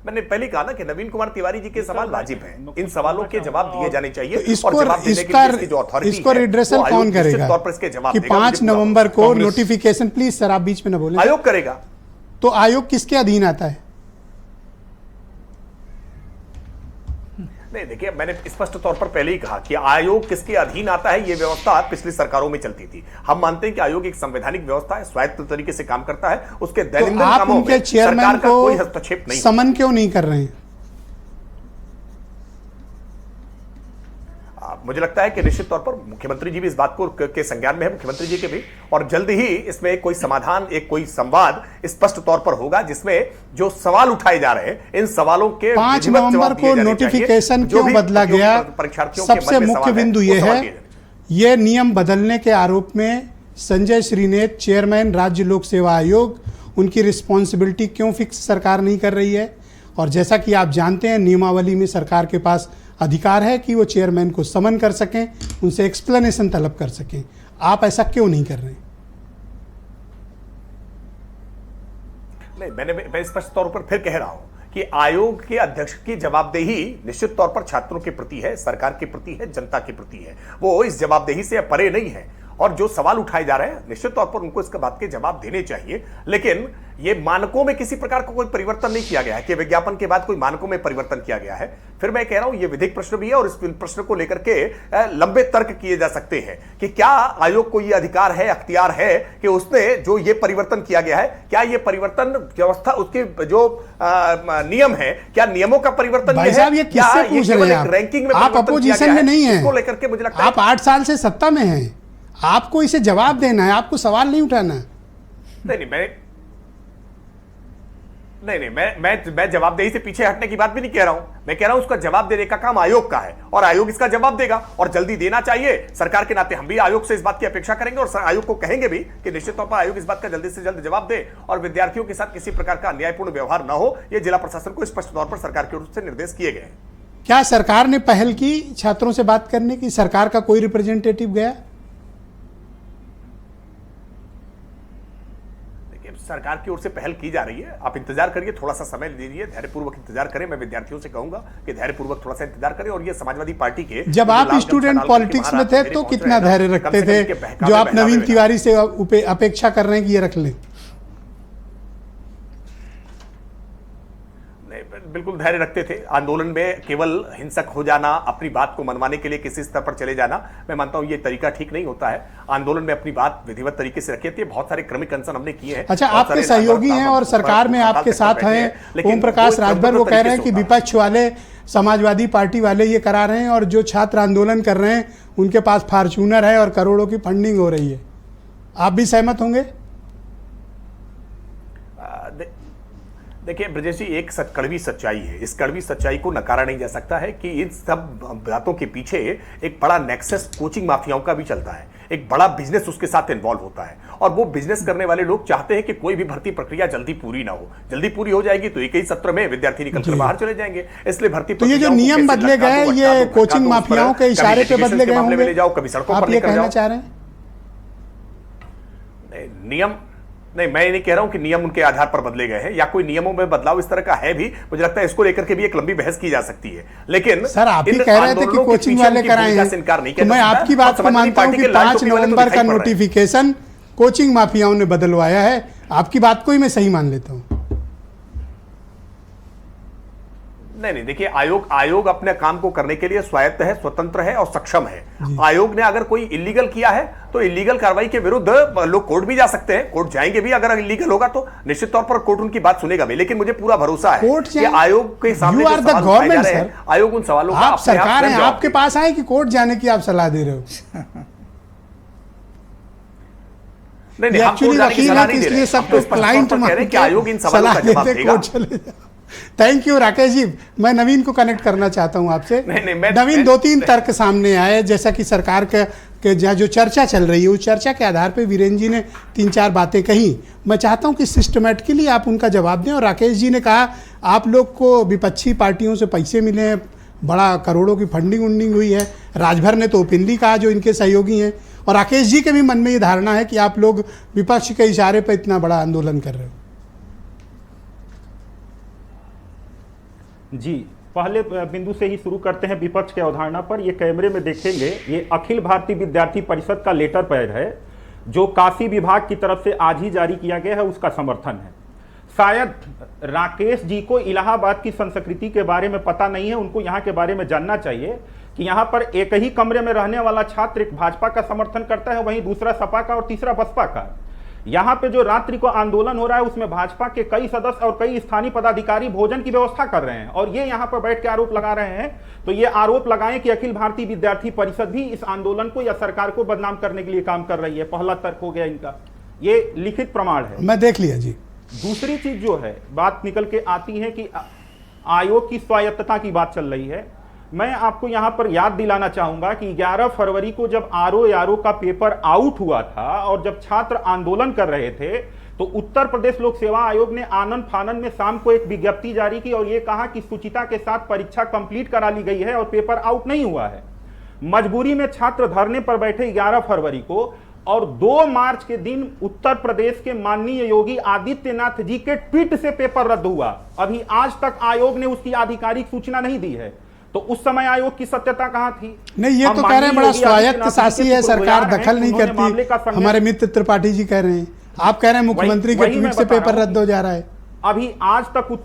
मैंने पहले कहा ना कि नवीन कुमार तिवारी जी के सवाल वाजिब हैं, इन सवालों के जवाब दिए जाने चाहिए। तो इसको रिड्रेसल कौन करेगा कि 5 नवंबर को नोटिफिकेशन, प्लीज सर आप बीच में न बोलें, आयोग करेगा। तो आयोग किसके अधीन आता है? नहीं देखिए, मैंने स्पष्ट तौर पर पहले ही कहा कि आयोग किसके अधीन आता है, यह व्यवस्था पिछली सरकारों में चलती थी। हम मानते हैं कि आयोग एक संवैधानिक व्यवस्था है, स्वायत्त तरीके से काम करता है, उसके दैनंदिन कामों में सरकार का कोई हस्तक्षेप नहीं। समन क्यों नहीं कर रहे हैं? मुझे लगता है कि निश्चित तौर पर मुख्यमंत्री जी भी इस बात को के संज्ञान में है, मुख्यमंत्री जी के भी, और जल्द ही इसमें कोई समाधान, एक कोई संवाद स्पष्ट तौर पर होगा जिसमें जो सवाल उठाए जा रहे हैं इन सवालों के 5 नवंबर को नोटिफिकेशन क्यों बदला गया, सबसे मुख्य बिंदु यह है, यह नियम बदलने के आरोप में संजय श्रीनेत, चेयरमैन राज्य लोक सेवा आयोग, उनकी रिस्पॉन्सिबिलिटी क्यों फिक्स सरकार नहीं कर रही है। और जैसा कि आप जानते हैं, नियमावली में सरकार के पास अधिकार है कि वो चेयरमैन को समन कर सकें, उनसे एक्सप्लेनेशन तलब कर सकें। आप ऐसा क्यों नहीं कर रहे? नहीं, मैं स्पष्ट तौर पर फिर कह रहा हूं कि आयोग के अध्यक्ष की जवाबदेही निश्चित तौर पर छात्रों के प्रति है, सरकार के प्रति है, जनता के प्रति है। वो इस जवाबदेही से परे नहीं है, और जो सवाल उठाए जा रहे हैं निश्चित तौर पर उनको इसके बात के जवाब देने चाहिए। लेकिन ये मानकों में किसी प्रकार का कोई परिवर्तन नहीं किया गया है कि विज्ञापन के बाद कोई मानकों में परिवर्तन किया गया है। फिर मैं कह रहा हूं ये विधिक प्रश्न भी है, और इस प्रश्न को लेकर के लंबे तर्क किए जा सकते हैं कि क्या आयोग को ये अधिकार है, अख्तियार है कि उसने जो ये परिवर्तन किया गया है, क्या ये परिवर्तन व्यवस्था, उसके जो नियम है, क्या नियमों का परिवर्तन भाई साहब ये किससे पूछ रहे हैं रैंकिंग में आप अपोजिशन में नहीं है, इसको लेकर के मुझे लगता है आप 8 साल से सत्ता में हैं, आपको इसे जवाब देना है, आपको सवाल नहीं उठाना। मैं जवाबदेही से पीछे हटने की बात भी नहीं कह रहा हूं। मैं कह रहा हूं उसका जवाब देने का काम आयोग का है, और आयोग इसका जवाब देगा, और जल्दी देना चाहिए। सरकार के नाते हम भी आयोग से इस बात की अपेक्षा करेंगे, और आयोग को कहेंगे भी कि निश्चित तौर पर आयोग इस बात का जल्दी से जल्द जवाब दे, और विद्यार्थियों के साथ किसी प्रकार का अन्यायपूर्ण व्यवहार न हो। यह जिला प्रशासन को स्पष्ट तौर पर सरकार की ओर से निर्देश किए गए। क्या सरकार ने पहल की छात्रों से बात करने की? सरकार का कोई रिप्रेजेंटेटिव गया? सरकार की ओर से पहल की जा रही है, आप इंतजार करिए, थोड़ा सा समय दीजिए, धैर्यपूर्वक इंतजार करें। मैं विद्यार्थियों से कहूंगा कि धैर्यपूर्वक थोड़ा सा इंतजार करें। और ये समाजवादी पार्टी के जब आप स्टूडेंट पॉलिटिक्स में थे तो कितना धैर्य रखते थे, जो आप नवीन तिवारी से अपेक्षा कर रहे हैं कि ये रख लें? बिल्कुल धैर्य रखते थे। आंदोलन में केवल हिंसक हो जाना, अपनी बात को मनवाने के लिए किसी स्तर पर चले जाना, मैं मानता हूं ये तरीका ठीक नहीं होता है। आंदोलन में अपनी बात विधिवत तरीके से रखिए। बहुत सारे क्रमिक अनशन हमने किए हैं। अच्छा, आपके सहयोगी हैं और सरकार में आपके साथ हैं, ओम प्रकाश राजभर, वो कह रहे हैं कि विपक्ष वाले, समाजवादी पार्टी वाले ये करा रहे हैं, और जो छात्र आंदोलन कर रहे हैं उनके पास फॉर्च्यूनर है और करोड़ों की फंडिंग हो रही है। आप भी सहमत होंगे? देखिए ब्रजेश जी, एक कड़वी सच्चाई है, इस कड़वी सच्चाई को नकारा नहीं जा सकता है कि इन सब बातों के पीछे एक बड़ा नेक्सस कोचिंग माफियाओं का भी चलता है, एक बड़ा बिजनेस उसके साथ इन्वॉल्व होता है। और वो बिजनेस करने वाले लोग चाहते हैं कि कोई भी भर्ती प्रक्रिया जल्दी पूरी ना हो। जल्दी पूरी हो जाएगी तो एक ही सत्र में विद्यार्थी निकलकर बाहर चले जाएंगे। इसलिए भर्ती, तो ये जो नियम बदले गए, ये कोचिंग माफियाओं के इशारे पे बदले गए होंगे, कभी सड़कों पर आप ये कहना चाह रहे हैं? नियम नहीं, मैं नहीं कह रहा हूं कि नियम उनके आधार पर बदले गए हैं या कोई नियमों में बदलाव इस तरह का है भी। मुझे लगता है इसको लेकर के भी एक लंबी बहस की जा सकती है। लेकिन सर, आप ही कह रहे थे कि कोचिंग वाले कराए हैं, तो मैं आपकी बात को मानता हूं कि 5 नवंबर का नोटिफिकेशन कोचिंग माफियाओं ने बदलवाया है। आपकी बात को ही मैं सही मान लेता हूं। नहीं, देखिए, आयोग अपने काम को करने के लिए स्वायत्त है, स्वतंत्र है और सक्षम है। आयोग ने अगर कोई इलीगल किया है तो इलीगल कार्रवाई के विरुद्ध लोग कोर्ट भी जा सकते हैं, कोर्ट जाएंगे भी। अगर इलीगल होगा तो निश्चित तौर पर कोर्ट उनकी बात सुनेगा भी। लेकिन मुझे पूरा भरोसा है कि आयोग के सामने जो सवाल उठाए जा रहे हैं, आयोग उन सवालों का, आप सरकार है, आपके पास आए कि कोर्ट जाने की आप सलाह दे रहे हो? नहीं, एक्चुअली वकील है, इसलिए सबको क्लाइंट कह रहे हैं कि आयोग इन सवालों का जवाब देगा। Thank you Rakesh ji. मैं नवीन को कनेक्ट करना चाहता हूं आपसे। नवीन, 2-3 तर्क सामने आए, जैसा कि सरकार के जो चर्चा चल रही है उस चर्चा के आधार पे वीरेंद्र जी ने 3-4 बातें कही। मैं चाहता हूं कि सिस्टमेटिकली आप उनका जवाब दें। और राकेश जी ने कहा आप लोग को विपक्षी पार्टियों से पैसे मिले हैं, बड़ा करोड़ों की फंडिंग हुई है। राजभर ने तो ओपनली कहा, जो इनके सहयोगी हैं, और राकेश जी के भी मन में ये धारणा है कि आप लोग विपक्ष के इशारे पर इतना बड़ा आंदोलन कर रहे हो। जी, पहले बिंदु से ही शुरू करते हैं विपक्ष के अवधारणा पर। ये कैमरे में देखेंगे, ये अखिल भारतीय विद्यार्थी परिषद का लेटर पैड है जो काशी विभाग की तरफ से आज ही जारी किया गया है, उसका समर्थन है। शायद राकेश जी को इलाहाबाद की संस्कृति के बारे में पता नहीं है, उनको यहाँ के बारे में जानना चाहिए कि यहाँ पर एक ही कमरे में रहने वाला छात्र एक भाजपा का समर्थन करता है, वहीं दूसरा सपा का और तीसरा बसपा का। यहाँ पे जो रात्रि को आंदोलन हो रहा है उसमें भाजपा के कई सदस्य और कई स्थानीय पदाधिकारी भोजन की व्यवस्था कर रहे हैं और ये यहाँ पर बैठ के आरोप लगा रहे हैं। तो ये आरोप लगाएं कि अखिल भारतीय विद्यार्थी परिषद भी इस आंदोलन को या सरकार को बदनाम करने के लिए काम कर रही है। पहला तर्क हो गया इनका, ये लिखित प्रमाण है। मैं देख लिया जी। दूसरी चीज जो है बात निकल के आती है कि आयोग की स्वायत्तता की बात चल रही है। मैं आपको यहां पर याद दिलाना चाहूंगा कि 11 फरवरी को जब आरओ का पेपर आउट हुआ था और जब छात्र आंदोलन कर रहे थे तो उत्तर प्रदेश लोक सेवा आयोग ने आनन फानन में शाम को एक विज्ञप्ति जारी की और यह कहा कि सुचिता के साथ परीक्षा कंप्लीट करा ली गई है और पेपर आउट नहीं हुआ है। मजबूरी में छात्र धरने पर बैठे 11 फरवरी को और 2 मार्च के दिन उत्तर प्रदेश के माननीय योगी आदित्यनाथ जी के ट्वीट से पेपर रद्द हुआ। अभी आज तक आयोग ने उसकी आधिकारिक सूचना नहीं दी है। तो उस समय आयोग की सत्यता कहां थी? नहीं, ये तो कह रहे हैं बड़ा स्वायत्त शासी है, सरकार दखल नहीं करती। हमारे मित्र त्रिपाठी जी कह रहे हैं, आप कह रहे हैं मुख्यमंत्री के ट्वीट से पेपर रद्द हो जा रहा है। अभी आज तक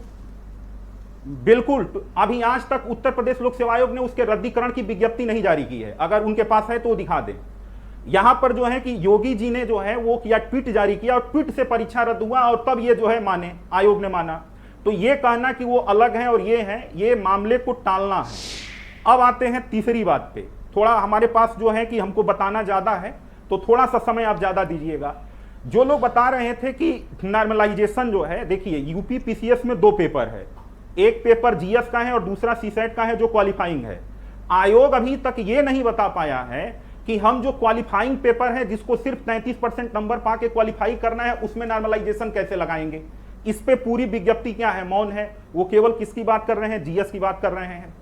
बिल्कुल, अभी आज तक उत्तर प्रदेश लोक सेवा आयोग ने उसके रद्दीकरण की विज्ञप्ति नहीं जारी की है। अगर उनके पास है तो वो दिखा दें। यहां पर जो है कि योगी जी ने जो है वो किया, ट्वीट जारी किया और ट्वीट से परीक्षा रद्द हुआ और तब ये जो है माने, आयोग ने माना। तो ये कहना कि वो अलग है और ये है, ये मामले को टालना है। अब आते हैं तीसरी बात पे। थोड़ा हमारे पास जो है कि हमको बताना ज्यादा है तो थोड़ा सा समय आप ज्यादा दीजिएगा। जो लोग बता रहे थे कि नॉर्मलाइजेशन जो है, देखिए यूपी पीसीएस में 2 पेपर है, एक पेपर जीएस का है और दूसरा सीसेट का है जो क्वालिफाइंग है। आयोग अभी तक ये नहीं बता पाया है कि हम जो क्वालिफाइंग पेपर है जिसको सिर्फ 33% नंबर पाके क्वालिफाई करना है उसमें नॉर्मलाइजेशन कैसे लगाएंगे। इस पे पूरी विज्ञप्ति क्या है, मौन है। वो केवल किसकी बात कर रहे हैं? जीएस की बात कर रहे हैं।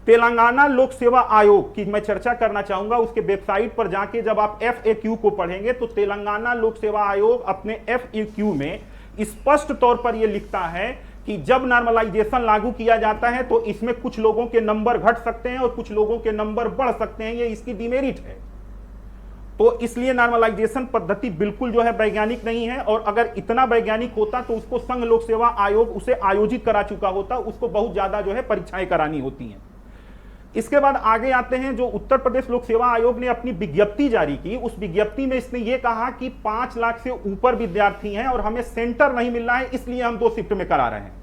तेलंगाना लोक सेवा आयोग की मैं चर्चा करना चाहूंगा। उसके वेबसाइट पर जाके जब आप FAQ को पढ़ेंगे तो तेलंगाना लोक सेवा आयोग अपने FAQ में स्पष्ट तौर पर यह लिखता है कि जब नॉर्मलाइजेशन लागू किया जाता है तो इसमें कुछ लोगों के नंबर घट सकते हैं और कुछ लोगों के नंबर बढ़ सकते हैं, ये इसकी डिमेरिट है। तो इसलिए नॉर्मलाइजेशन पद्धति बिल्कुल जो है वैज्ञानिक नहीं है और अगर इतना वैज्ञानिक होता तो उसको संघ लोक सेवा आयोग उसे आयोजित करा चुका होता, उसको बहुत ज्यादा जो है परीक्षाएं करानी होती हैं। इसके बाद आगे आते हैं, जो उत्तर प्रदेश लोक सेवा आयोग ने अपनी विज्ञप्ति जारी की, उस विज्ञप्ति में इसने ये कहा कि 5 लाख से ऊपर विद्यार्थी हैं और हमें सेंटर नहीं मिल रहा है, इसलिए हम 2 शिफ्ट में करा रहे हैं।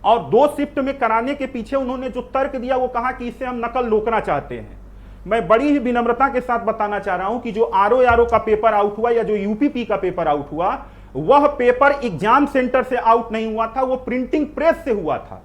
और 2 शिफ्ट में कराने के पीछे उन्होंने जो तर्क दिया वो कहा कि इससे हम नकल रोकना चाहते हैं। मैं बड़ी ही विनम्रता के साथ बताना चाह रहा हूं कि जो आरओ का पेपर आउट हुआ या जो यूपीपी का पेपर आउट हुआ, वह पेपर एग्जाम सेंटर से आउट नहीं हुआ था, वो प्रिंटिंग प्रेस से हुआ था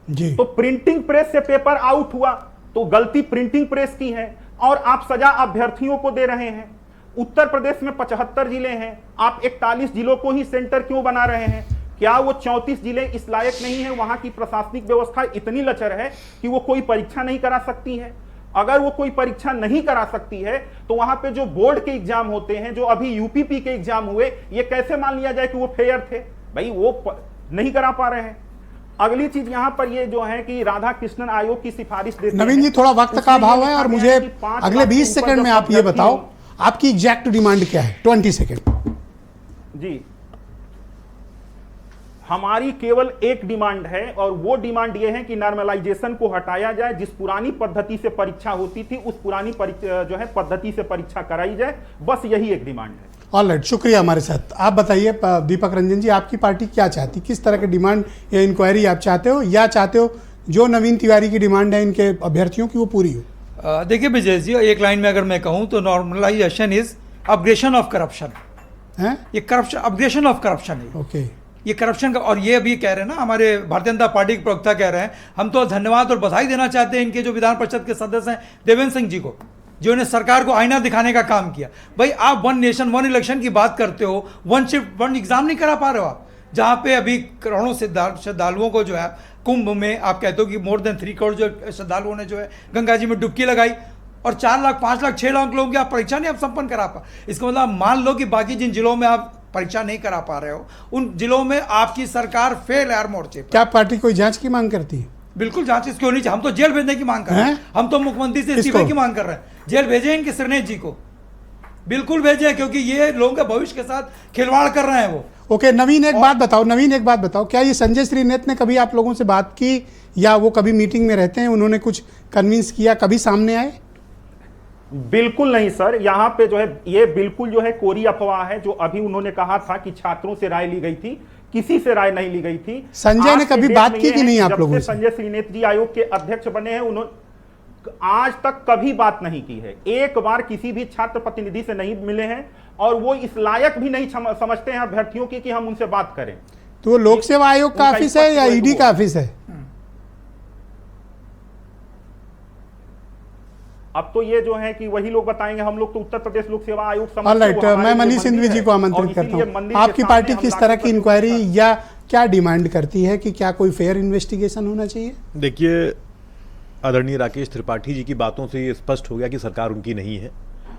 जी। तो प्रिंटिंग प्रेस से पेपर आउट हुआ तो गलती प्रिंटिंग प्रेस की है और आप सजा अभ्यर्थियों को दे रहे हैं। उत्तर प्रदेश में 75 जिले हैं, आप 41 जिलों को ही सेंटर क्यों बना रहे हैं? क्या वो 34 जिले इस लायक नहीं है? वहां की प्रशासनिक व्यवस्था इतनी लचर है कि वो कोई परीक्षा नहीं करा सकती है? अगर वो कोई परीक्षा नहीं करा सकती है तो वहां पे जो बोर्ड के एग्जाम होते हैं, जो अभी यूपीपी के एग्जाम हुए, ये कैसे मान लिया जाए कि वो फेयर थे? भाई वो नहीं करा पा रहे हैं। अगली चीज यहां पर ये जो है कि राधा कृष्णन आयोग की सिफारिश देते हैं। नवीन जी, थोड़ा वक्त का अभाव है और मुझे अगले 20 सेकंड में आप ये बताओ आपकी एग्जैक्ट डिमांड क्या है? 20 सेकंड जी। हमारी केवल एक डिमांड है और वो डिमांड ये है कि नॉर्मलाइजेशन को हटाया जाए। जिस पुरानी पद्धति से परीक्षा होती थी उस पुरानी जो है पद्धति से परीक्षा कराई जाए, बस यही एक डिमांड है। ऑलराइट, शुक्रिया हमारे साथ। आप बताइए दीपक रंजन जी, आपकी पार्टी क्या चाहती, किस तरह की डिमांड या इंक्वायरी आप चाहते हो, या चाहते हो जो नवीन तिवारी की डिमांड है इनके अभ्यर्थियों की वो पूरी हो? देखिए विजय जी, एक लाइन में अगर मैं कहूँ तो normalisation is upgradation of corruption है। ये करप्शन, अपग्रेशन ऑफ करप्शन है। ओके, ये करप्शन का, और ये अभी कह रहे हैं ना हमारे भारतीय जनता पार्टी के प्रवक्ता कह रहे हैं, हम तो धन्यवाद और बधाई देना चाहते हैं इनके जो विधान परिषद के सदस्य हैं देवेंद्र सिंह जी को, जो इन्हें सरकार को आईना दिखाने का काम किया। भाई आप 1 नेशन 1 इलेक्शन की बात करते हो, 1 शिफ्ट 1 एग्जाम नहीं करा पा रहे हो आप। जहाँ पे अभी करोड़ों श्रद्धालुओं को जो है कुंभ में आप कहते हो कि मोर देन 3 करोड़ जो श्रद्धालुओं ने जो है गंगा जी में डुबकी लगाई और 4 लाख 5 लाख 6 लाख लोगों की आप परीक्षा नहीं आप संपन्न करा पा। इसका मतलब मान लो कि बाकी जिन जिलों में आप परीक्षा नहीं करा पा रहे हो उन जिलों में आपकी सरकार फेल है हर मोर्चे पर। क्या पार्टी कोई जांच की मांग करती है? बिल्कुल जांच इसकी होनी चाहिए। हम तो जेल भेजने की मांग कर रहे हैं, हम तो मुख्यमंत्री से इस्तीफे की मांग कर रहे हैं। जेल भेजे इनके श्रीनेत जी को, बिल्कुल भेजे, क्योंकि ये लोगों के भविष्य के साथ खिलवाड़ कर रहे हैं वो। ओके, नवीन एक बात बताओ, क्या ये संजय श्रीनेत ने कभी आप लोगों से बात की या वो कभी मीटिंग में रहते हैं, उन्होंने कुछ कन्विंस किया, कभी सामने आए? बिल्कुल नहीं सर, यहाँ पे जो है ये बिल्कुल जो है कोरी अफवाह है। जो अभी उन्होंने कहा था कि छात्रों से राय ली गई थी, किसी से राय नहीं ली गई थी। संजय ने कभी बात की कि नहीं आप लोगों से? संजय श्री नेत्र जी आयोग के अध्यक्ष बने हैं, उन्होंने आज तक कभी बात नहीं की है। एक बार किसी भी छात्र प्रतिनिधि से नहीं मिले हैं और वो इस लायक भी नहीं समझते हैं अभ्यर्थियों की कि हम उनसे बात करें। तो लोक सेवा आयोग का ऑफिस है या ईडी का ऑफिस है? अब तो ये जो है कि वही लोग बताएंगे, हम लोग तो उत्तर प्रदेश लोक सेवा आयोग ऑलराइट, मैं मनीष सिंघवी जी को आमंत्रित करता हूँ। आपकी पार्टी किस तरह की इंक्वायरी या क्या डिमांड करती है कि क्या कोई फेयर इन्वेस्टिगेशन होना चाहिए? देखिए, आदरणीय राकेश त्रिपाठी जी की बातों से ये स्पष्ट हो गया कि सरकार उनकी नहीं है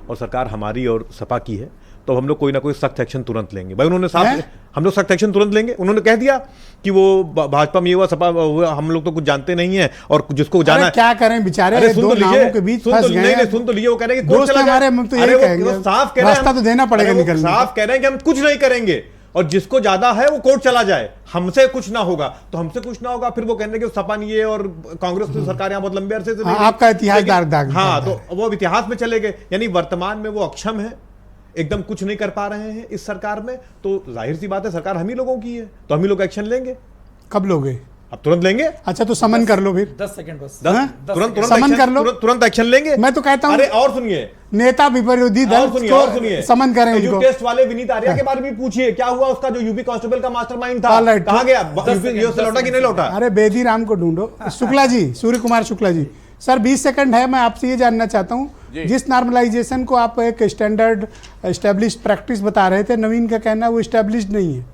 और सरकार हमारी और सपा की है। तो हम लोग कोई ना कोई सख्त एक्शन तुरंत लेंगे। भाई उन्होंने साफ, हम लोग सख्त एक्शन तुरंत लेंगे। उन्होंने कह दिया कि वो भाजपा में हुआ, सपा हुआ, हम लोग तो कुछ जानते नहीं है और जिसको जाना क्या करें बेचारे, दो नावों के बीच फंस गए हैं। सुन तो लीजिए, वो कह रहे हैं कि दोस्त हमारे, हम तो यही कहेंगे, साफ कह रहे हैं, रास्ता तो देना पड़ेगा निकलने। साफ कह रहे हैं कि हम कुछ नहीं करेंगे और जिसको ज्यादा है वो कोर्ट चला जाए, हमसे कुछ ना होगा। तो हमसे कुछ ना होगा, फिर वो कहने कि सपा नहीं है और कांग्रेस की सरकार यहाँ बहुत लंबे अरसे से। आपका इतिहास दाग। हाँ, तो वो इतिहास में चले गए, यानी वर्तमान में वो अक्षम है, एकदम कुछ नहीं कर पा रहे हैं इस सरकार में। तो जाहिर सी बात है सरकार हम ही लोगों की है, तो हम ही लोग एक्शन लेंगे। कब लोगे? अब तुरंत लेंगे। अच्छा, तो समन कर लो फिर 10 सेकंड बस। तुरंत समन कर लो, तुरंत एक्शन लेंगे। मैं तो कहता हूँ। अरे और सुनिए, नेता विरोधी दल को समन करें उनको। टेस्ट वाले विनीत आर्या के बारे में पूछिए, क्या हुआ उसका, जो यूपी कांस्टेबल का मास्टरमाइंड था, कहां गया? यूपी से लौटा कि नहीं लौटा? अरे बेदी राम को ढूंढो। शुक्ला जी, सूर्य कुमार शुक्ला जी, सर 20 सेकंड है। मैं आपसे ये जानना चाहता हूँ, जिस नॉर्मलाइजेशन को आप एक स्टैंडर्ड एस्टेब्लिश्ड प्रैक्टिस बता रहे थे, नवीन का कहना है वो एस्टेब्लिश्ड नहीं है।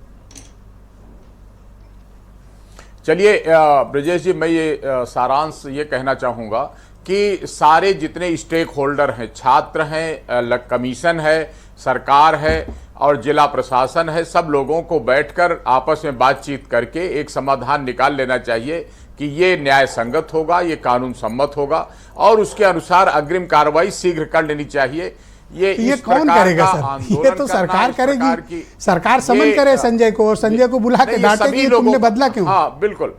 चलिए ब्रजेश जी, मैं ये सारांश ये कहना चाहूँगा कि सारे जितने स्टेक होल्डर हैं, छात्र हैं, कमीशन है, सरकार है और जिला प्रशासन है, सब लोगों को बैठकर आपस में बातचीत करके एक समाधान निकाल लेना चाहिए कि ये न्याय संगत होगा, ये कानून सम्मत होगा और उसके अनुसार अग्रिम कार्रवाई शीघ्र कर लेनी चाहिए। ये कौन करेगा सर? ये तो सरकार करेगी। सरकार समन करे संजय को और संजय को बुला के डांटे कि तुमने बदला क्यों? हाँ बिल्कुल,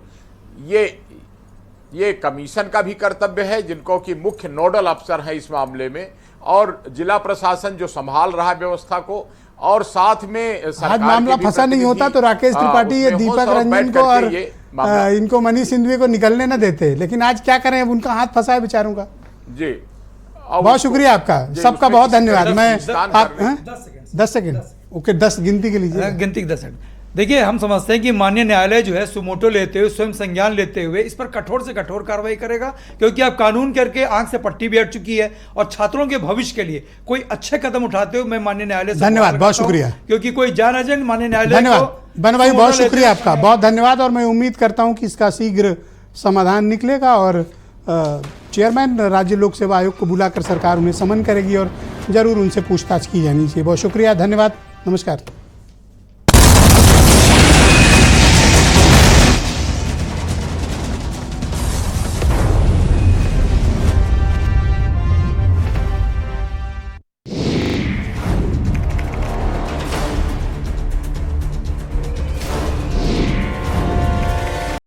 ये कमीशन का भी कर्तव्य है, जिनको कि मुख्य नोडल अफसर है इस मामले में, और जिला प्रशासन जो संभाल रहा है व्यवस्था को, और साथ में आज मामला फंसा नहीं होता तो राकेश त्रिपाठी ये दीपक रंजन को और इनको मनीष सिंघवी को निकलने न देते। लेकिन आज क्या करें, अब उनका हाथ फंसा है बेचारों का। जी, बहुत शुक्रिया आपका, सबका बहुत धन्यवाद। मैं 10 सेकंड ओके, 10 गिनती के लिए, गिनती 10 सेकंड। देखिए, हम समझते हैं कि माननीय न्यायालय जो है सुमोटो लेते हुए, स्वयं संज्ञान लेते हुए इस पर कठोर से कठोर कार्रवाई करेगा, क्योंकि अब कानून करके आंख से पट्टी भी हट चुकी है और छात्रों के भविष्य के लिए कोई अच्छे कदम उठाते हुए मैं माननीय न्यायालय से धन्यवाद, बहुत शुक्रिया, क्योंकि कोई जान एजेंट माननीय न्यायालय। धन्यवाद बन भाई, बहुत शुक्रिया आपका, बहुत धन्यवाद। और मैं उम्मीद करता हूँ कि इसका शीघ्र समाधान निकलेगा और चेयरमैन राज्य लोक सेवा आयोग को बुलाकर सरकार उन्हें समन करेगी और जरूर उनसे पूछताछ की जानी चाहिए। बहुत शुक्रिया, धन्यवाद, नमस्कार।